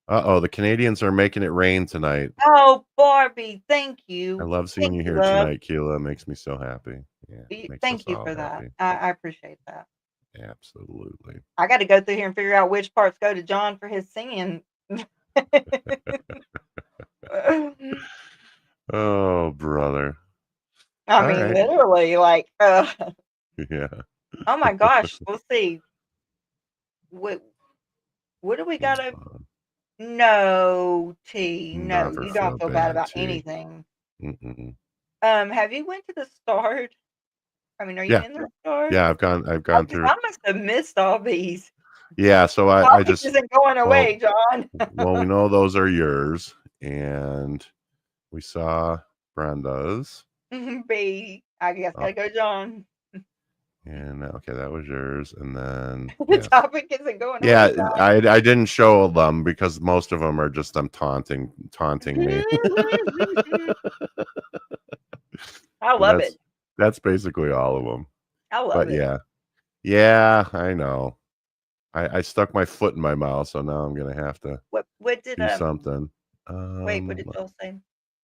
Uh-oh, the Canadians are making it rain tonight. Oh, Barbie, thank I you. love seeing Thank you you, here love. tonight, Keela. It makes me so happy. Yeah, makes us Thank you all for that. happy. I appreciate that. Absolutely. I got to go through here and figure out which parts go to John for his singing. Oh, brother. I All mean, right. literally, like, Yeah. oh my gosh. Let's see. What what do we got He's to? fun. No, T. No, Never you don't feel feel bad bad, about T. anything. Mm-mm. Have you went to the Start? I mean, are you Yeah. in the Start? Yeah, I've Oh, gone 'cause through. I must have missed all these. Yeah, so I College just isn't going well away, John. well, we know those are yours, and we saw Brenda's. B. I guess Oh, gotta go, John. and okay, that was yours, and then The yes. topic isn't going away, Yeah, John. I didn't show them because most of them are just them taunting me. I So love it. that's basically all of them. I love But it. yeah. Yeah, I know. I stuck my foot in my mouth, so now I'm gonna have to What did do something. wait, what did Joel say?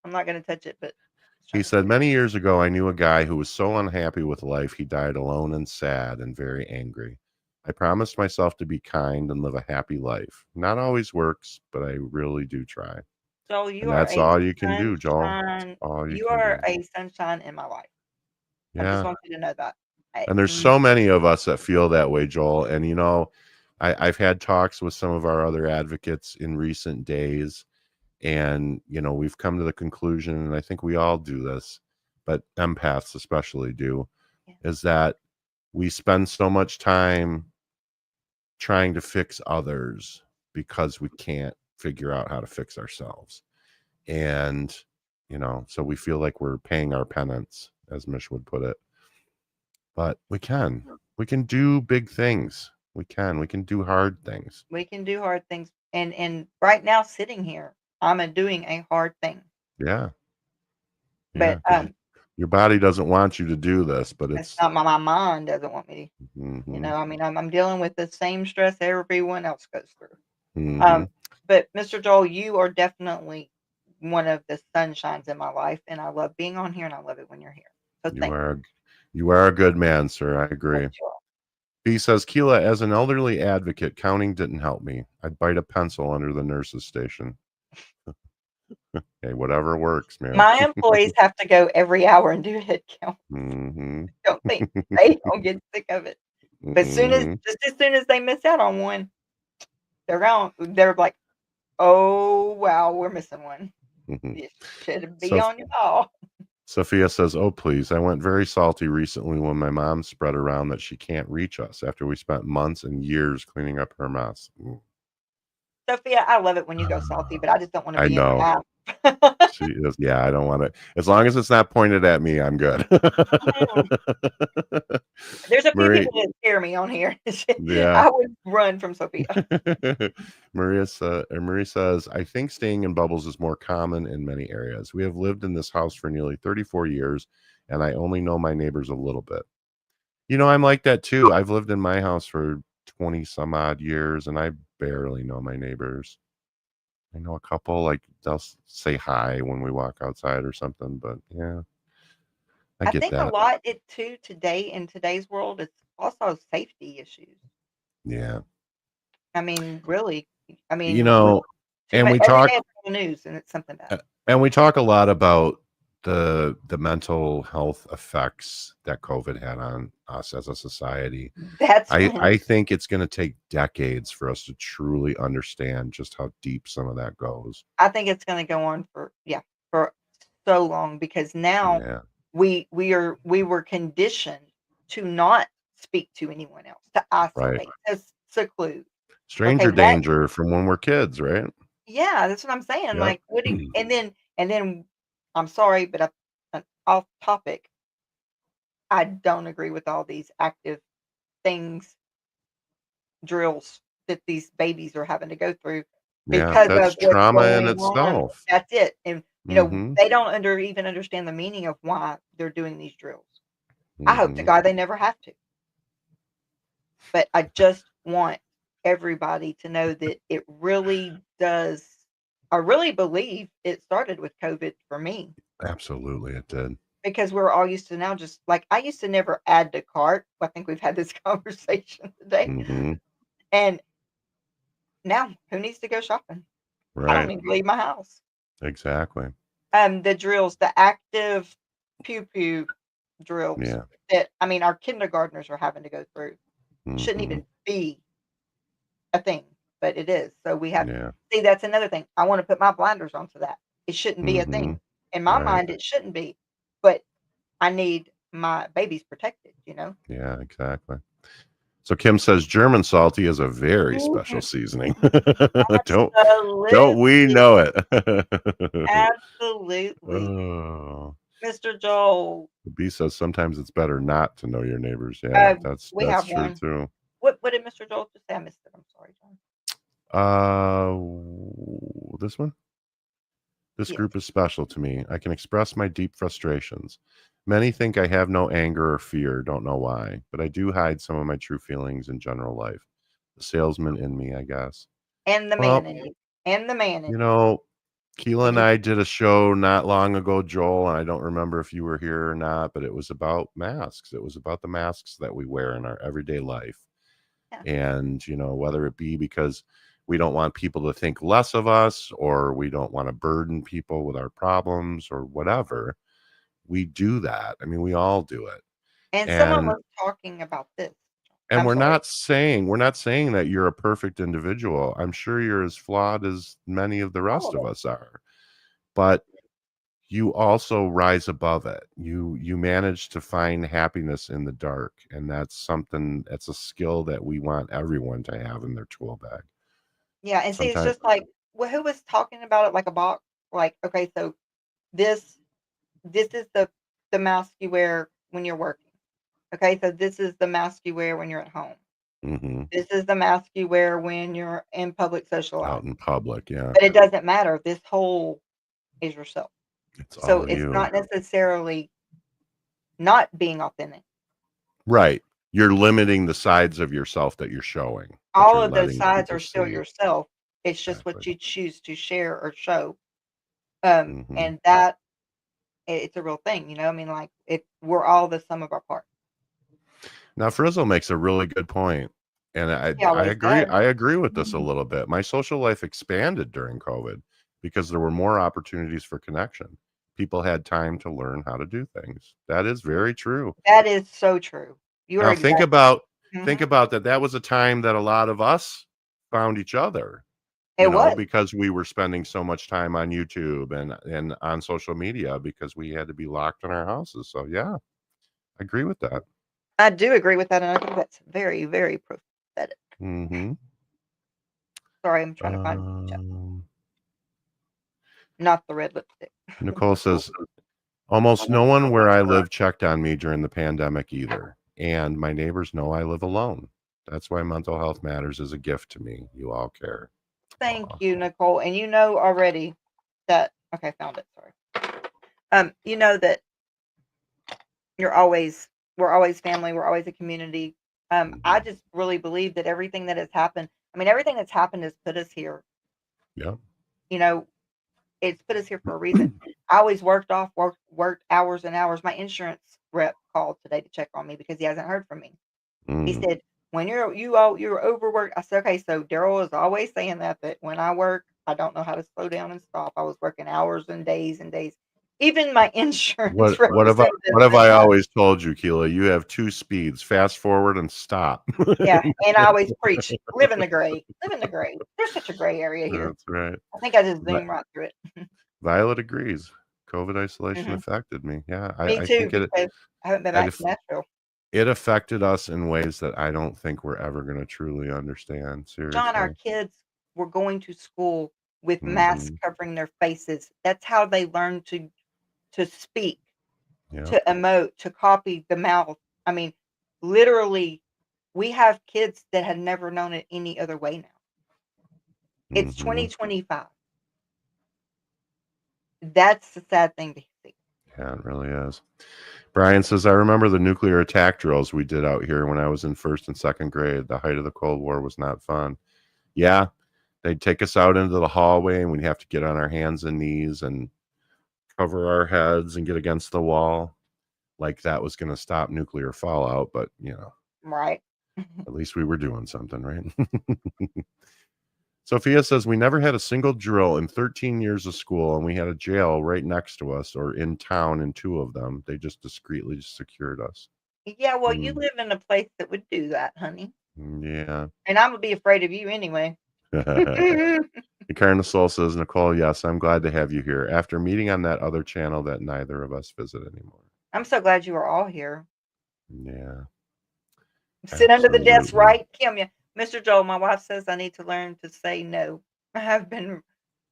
I'm not gonna touch it, but I was He trying to said, see. many years ago, I knew a guy who was so unhappy with life, he died alone and sad and very angry. I promised myself to be kind and live a happy life. Not always works, but I really do try. Joel, And that's all you can do, Joel. That's all you You can are do. a sunshine in my life. I just Yeah. want you to know that. I, And there's so many of us that feel that way, Joel. And, I've had talks with some of our other advocates in recent days. And, we've come to the conclusion, and I think we all do this, but empaths especially do, yeah. is that we spend so much time trying to fix others because we can't figure out how to fix ourselves. And, so we feel like we're paying our penance, as Mish would put it. But we can. We can do big things. We can do hard things. We can do hard things. And right now, sitting here, I'm doing a hard thing. Yeah. Yeah. But Because your body doesn't want you to do this, but it's it's, not my mind doesn't want me to. hmm I mean, I'm dealing with the same stress everyone else goes through. hmm But Mr. Joel, you are definitely one of the sunshines in my life, and I love being on here, and I love it when you're here. So You thank are you are a good man, sir. I you. agree. Sure. B says, Keela, as an elderly advocate, counting didn't help me. I'd bite a pencil under the nurse's station. Hey, whatever works, man. My employees have to go every hour and do head count. Mm-hmm. Don't think they don't get sick of it. But Mm-hmm. just as soon as they miss out on one, they're like, "Oh, wow, we're missing one. Mm-hmm. This should be So on your ball." Sophia says, oh, please. I went very salty recently when my mom spread around that she can't reach us after we spent months and years cleaning up her mess. Mm. Sophia, I love it when you go salty, but I just don't wanna I be in your know. mouth. She is. Yeah, I don't want to. As long as it's not pointed at me, I'm good. Mm. There's a few Marie, people that scare me on here. yeah. I would run from Sophia. Marie says, I think staying in bubbles is more common in many areas. We have lived in this house for nearly 34 years, and I only know my neighbors a little bit. I'm like that too. I've lived in my house for 20 some odd years, and I barely know my neighbors. I know a couple, like they'll say hi when we walk outside or something, but yeah, I I get think a that. lot it too today in today's world, it's also safety issues. Yeah. I mean, really, I You mean, we know, too and much we every day talk it's on the news and it's something bad. and we talk a lot about the mental health effects that COVID had on us as a society. That's I one. I think it's going to take decades for us to truly understand just how deep some of that goes. I think it's gonna go on for for so long because now Yeah, we were conditioned to not speak to anyone else, to right. isolate, to seclude. Okay, Stranger that danger from when we're kids, right? yeah, that's what I'm saying. Yep. Like, what do you, and then I'm sorry, but off topic. I don't agree with all these active things, drills that these babies are having to go through Yeah, because that's of what's trauma in going on. itself. That's it. And Mhm. they don't even understand the meaning of why they're doing these drills. I hope to Mhm. God they never have to. But I just want everybody to know that it really does. I really believe it started with COVID for me Absolutely it did. because we're all used to now just like I used to never add to cart. I think we've had this conversation today. Mhm. And now who needs to go shopping? I don't Right. need to leave my house. Exactly. The drills, the active pew pew drills Yeah. that I mean our kindergartners are having to go through shouldn't Mhm. even be a thing, but it is. So we have Yeah. see, that's another thing. I wanna put my blinders onto that. It shouldn't be a thing. Mhm. In my Right. mind, it shouldn't be, but I need my babies protected, you know? Yeah, exactly. So Kim says German salty is a very special Mhm. seasoning. don't don't we Absolutely, know it? absolutely. Oh. Mr. Joel, The B says sometimes it's better not to know your neighbors. Yeah, we that's have true one. too. What did Mr. Joel just say? I missed it. I'm sorry, John. Uh, this one? This Yes. group is special to me. I can express my deep frustrations. Many think I have no anger or fear, don't know why, but I do hide some of my true feelings in general life. The salesman in me, I guess. And the man Well, in you. And the man you in you. know, Keela and You I did a show not long ago, Joel, and I don't remember if you were here or not, but it was about masks. It was about the masks that we wear in our everyday life. yeah. And, whether it be because we don't want people to think less of us or we don't want to burden people with our problems or whatever, we do that. I mean, we all do it. And someone And was talking about this. and I'm sorry. we're not saying that you're a perfect individual. I'm sure you're as flawed as many of the All rest of of us. us are. But you also rise above it. You manage to find happiness in the dark, and that's a skill that we want everyone to have in their tool bag. Yeah, and see, it's Sometimes just like, well, who was talking about it like a box? Like, okay, so this this is the mask you wear when you're working. Okay, so this is the mask you wear when you're at home. mhm, This is the mask you wear when you're in public out socializing. in public, yeah, But it doesn't matter. This whole is yourself. it's So all it's you. not necessarily not being authentic. Right. You're limiting the sides of yourself that you're showing, that All you're of those letting sides people are still see. yourself. It's just Exactly. what you choose to share or show. Mhm. And that It's a real thing, you know. I mean, like, we're all the sum of our parts. Now, Frizzle makes a really good point, and He I always agree. does. I agree with this a little bit. My social life expanded during COVID because there were more opportunities for connection. People had time to learn how to do things. That is very true. That is so true. You are Now, exactly. think Mhm. about that. That was a time that a lot of us found each other, It was. because we were spending so much time on YouTube and on social media because we had to be locked in our houses. So yeah, I agree with that. I do agree with that, and I think that's very, very prophetic. Mm-hmm. Sorry, I'm trying to find Um, not the red lipstick. Nicole says, almost no one where I live checked on me during the pandemic either. And my neighbors know I live alone. That's why mental health matters is a gift to me. You all care. Thank Aw. you, Nicole. And you know already that okay, found it. Sorry. You know that you're always we're always family, we're always a community. I Mhm. just really believe that everything that has happened, I mean, everything that's happened has put us here. Yeah. You know, it's put us here for a reason. I always worked hours and hours. My insurance rep called today to check on me because he hasn't heard from me. He Mm. said, "When you're overworked." I said, "Okay." So Daryl is always saying that when I work, I don't know how to slow down and stop. I was working hours and days and days. Even my insurance What representative have said I that. always told you, Keela? You have two speeds, fast forward and stop. Yeah, and I always preach, live in the gray, live in the gray. There's such a gray area here. That's right. I think I just Vi- zoom right through it. Violet agrees. COVID isolation Mhm. affected me. Yeah, Me I too, think it because I haven't been it, back to aff- Nashville. it affected us in ways that I don't think we're ever going to truly understand. John, our Seriously. kids were going to school with masks Hmm. covering their faces. That's how they learn to speak, Yep. to emote, to copy the mouth. I mean, literally, we have kids that had never known it any other way now. It's Hmm. 2025. That's the sad thing to see. Yeah, it really is. Brian says, I remember the nuclear attack drills we did out here when I was in first and second grade. The height of the Cold War was not fun. Yeah, they'd take us out into the hallway and we'd have to get on our hands and knees and cover our heads and get against the wall like that was going to stop nuclear fallout. But, Right. at least we were doing something, right? Sophia says, we never had a single drill in 13 years of school, and we had a jail right next to us or in town in two of them. They just discreetly secured us. Yeah, well, you Mm, live in a place that would do that, honey. yeah. And I'm gonna be afraid of you anyway. Soul says, Nicole, yes, I'm glad to have you here after meeting on that other channel that neither of us visit anymore. I'm so glad you are all here. Yeah, Sit under the desk, absolutely. right? Kim, yeah. Mr. Joel, my wife says I need to learn to say no. I have been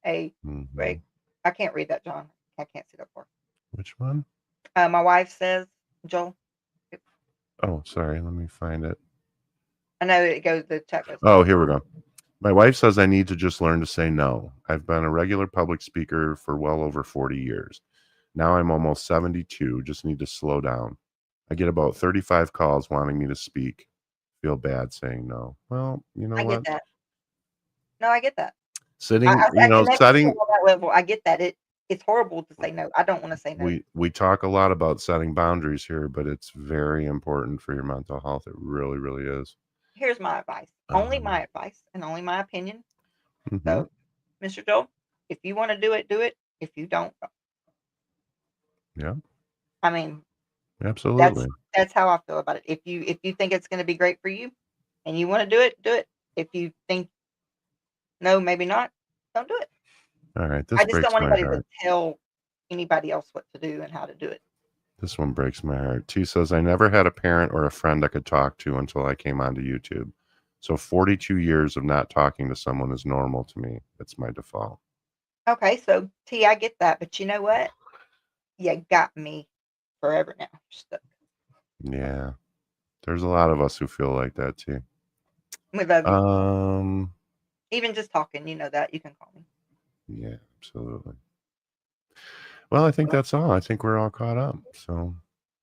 a Hmm. break. I can't read that, John. I can't see that far. Which one? My wife says, Joel, Oh, sorry. Let me find it. I know it goes, the chat goes Oh, fast. here we go. My wife says I need to just learn to say no. I've been a regular public speaker for well over 40 years. Now I'm almost 72. Just need to slow down. I get about 35 calls wanting me to speak. Feel bad saying no. Well, you know I get what? that. No, I get that. Sitting, I connect with you setting on that level. I get that. It's horrible to say no. I don't want to say no. we talk a lot about setting boundaries here, but it's very important for your mental health. It really, really is. Here's my advice. Only Um, my advice and only my opinion. mhm. So, Mr. Joel, if you want to do it, do it. If you don't, don't. Yeah, I mean, that's absolutely. that's how I feel about it. If you think it's going to be great for you and you want to do it, do it. If you think no, maybe not, don't do it. All right, I this just don't breaks want my anybody to heart. tell anybody else what to do and how to do it. This one breaks my heart. T says, I never had a parent or a friend I could talk to until I came onto YouTube. So 42 years of not talking to someone is normal to me. It's my default. Okay, so T, I get that, but you know what? You got me forever now. Stuck. Yeah, there's a lot of us who feel like that too. We love you. Um, Even just talking, you know that. You can call me. yeah, absolutely. Well, I think that's all. I think we're all caught up. So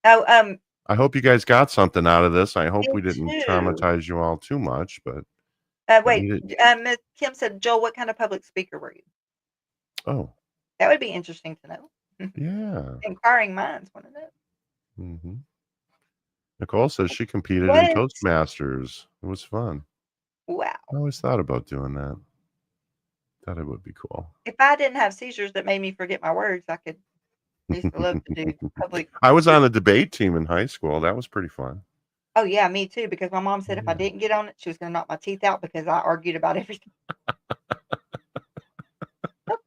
Oh, I hope you guys got something out of this. I hope me we didn't too. traumatize you all too much, but it Wait, needed. Miss Kim said, Joel, what kind of public speaker were you? Oh, That would be interesting to know. Yeah. Inquiring minds want to know. hmm Nicole says she competed in What? Toastmasters. It was fun. Wow. I always thought about doing that. Thought it would be cool. If I didn't have seizures that made me forget my words, I used to love to do public. I was on a debate team in high school. That was pretty fun. Oh, yeah, me too, because my mom said if I Yeah. didn't get on it, she was gonna knock my teeth out because I argued about everything. Yep,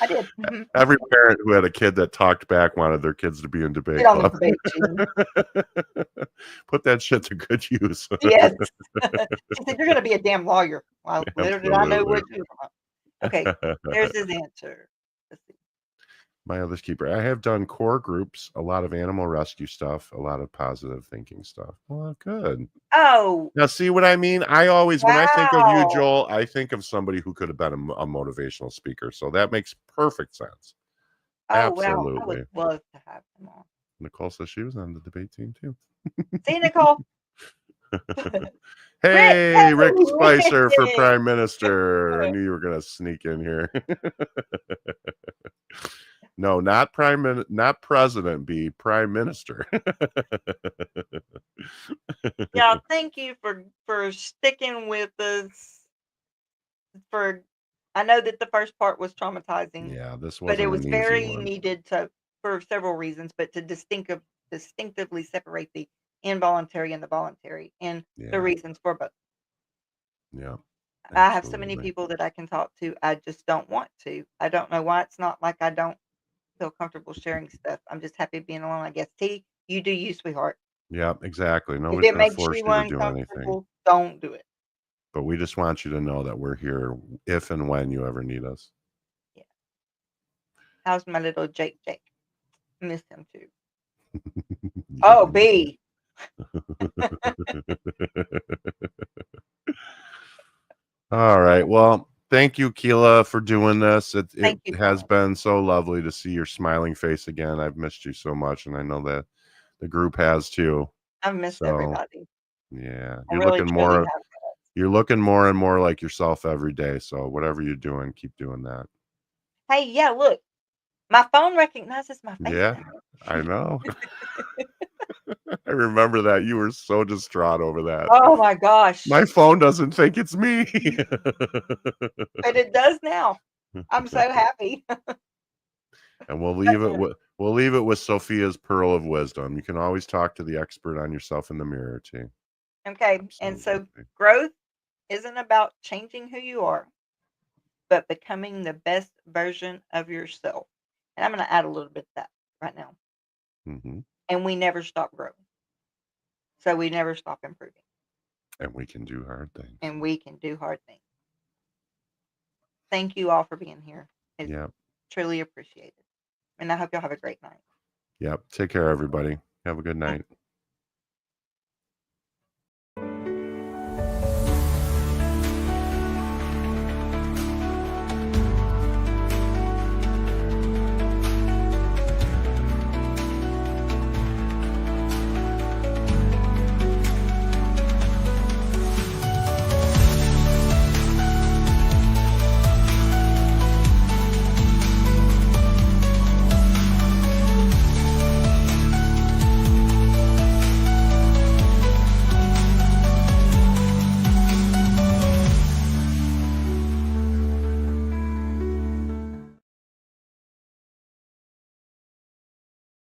I did. Mhm. Every parent who had a kid that talked back wanted their kids to be in Get debate on the club. debate team. Put that shit to good use. Yes. She said, "You're gonna be a damn lawyer." Well, little did I know Absolutely. what she was talking about. Okay, there's his answer. Let's see. My other keeper. I have done core groups, a lot of animal rescue stuff, a lot of positive thinking stuff. Well, good. Oh, Now, see what I mean? I always, when I think of you, wow. Joel, I think of somebody who could have been a motivational speaker. So that makes perfect sense. Oh, wow. I would Absolutely. love to have him on. Nicole says she was on the debate team too. See you, Nicole. Rick, Hey, Rick Spicer for hey, Prime Minister. I knew you were going to sneak in here. No, not not president, be Prime Minister. yeah, thank you for sticking with us. For I know that the first part was traumatizing, Yeah, this but it wasn't was an easy very one. needed to for several reasons, but to distinctively separate the involuntary and the voluntary and the Yeah, reasons for both. yeah, I have so many absolutely. people that I can talk to. I just don't want to. I don't know why. It's not like I don't feel comfortable sharing stuff. I'm just happy being alone, I guess. T, you do you, sweetheart. Yeah, exactly. If Nobody's it going to makes force you you to do anything, uncomfortable, don't do it. but we just want you to know that we're here if and when you ever need us. Yeah. How's my little Jake Jake? Miss him too. Yeah, Oh, me B. All right. Well, thank you, Keela, for doing this. It Thank you so has much. been so lovely to see your smiling face again. I've missed you so much, and I know that the group has too. I've missed So everybody. yeah, I really truly have. you're looking more and more like yourself every day. So whatever you're doing, keep doing that. Hey, yeah, look, my phone recognizes my face Yeah, now. I know. I remember that. You were so distraught over that. Oh my gosh. My phone doesn't think it's me. But it does now. I'm so happy. And we'll leave it with Sophia's pearl of wisdom. You can always talk to the expert on yourself in the mirror too. Okay, and so Absolutely. growth isn't about changing who you are, but becoming the best version of yourself. And I'm going to add a little bit to that right now. hmm And we never stop growing. So we never stop improving. And we can do hard things. And we can do hard things. Thank you all for being here. It's Yep. truly appreciated. And I hope y'all have a great night. Yep. Take care, everybody. Have a good night.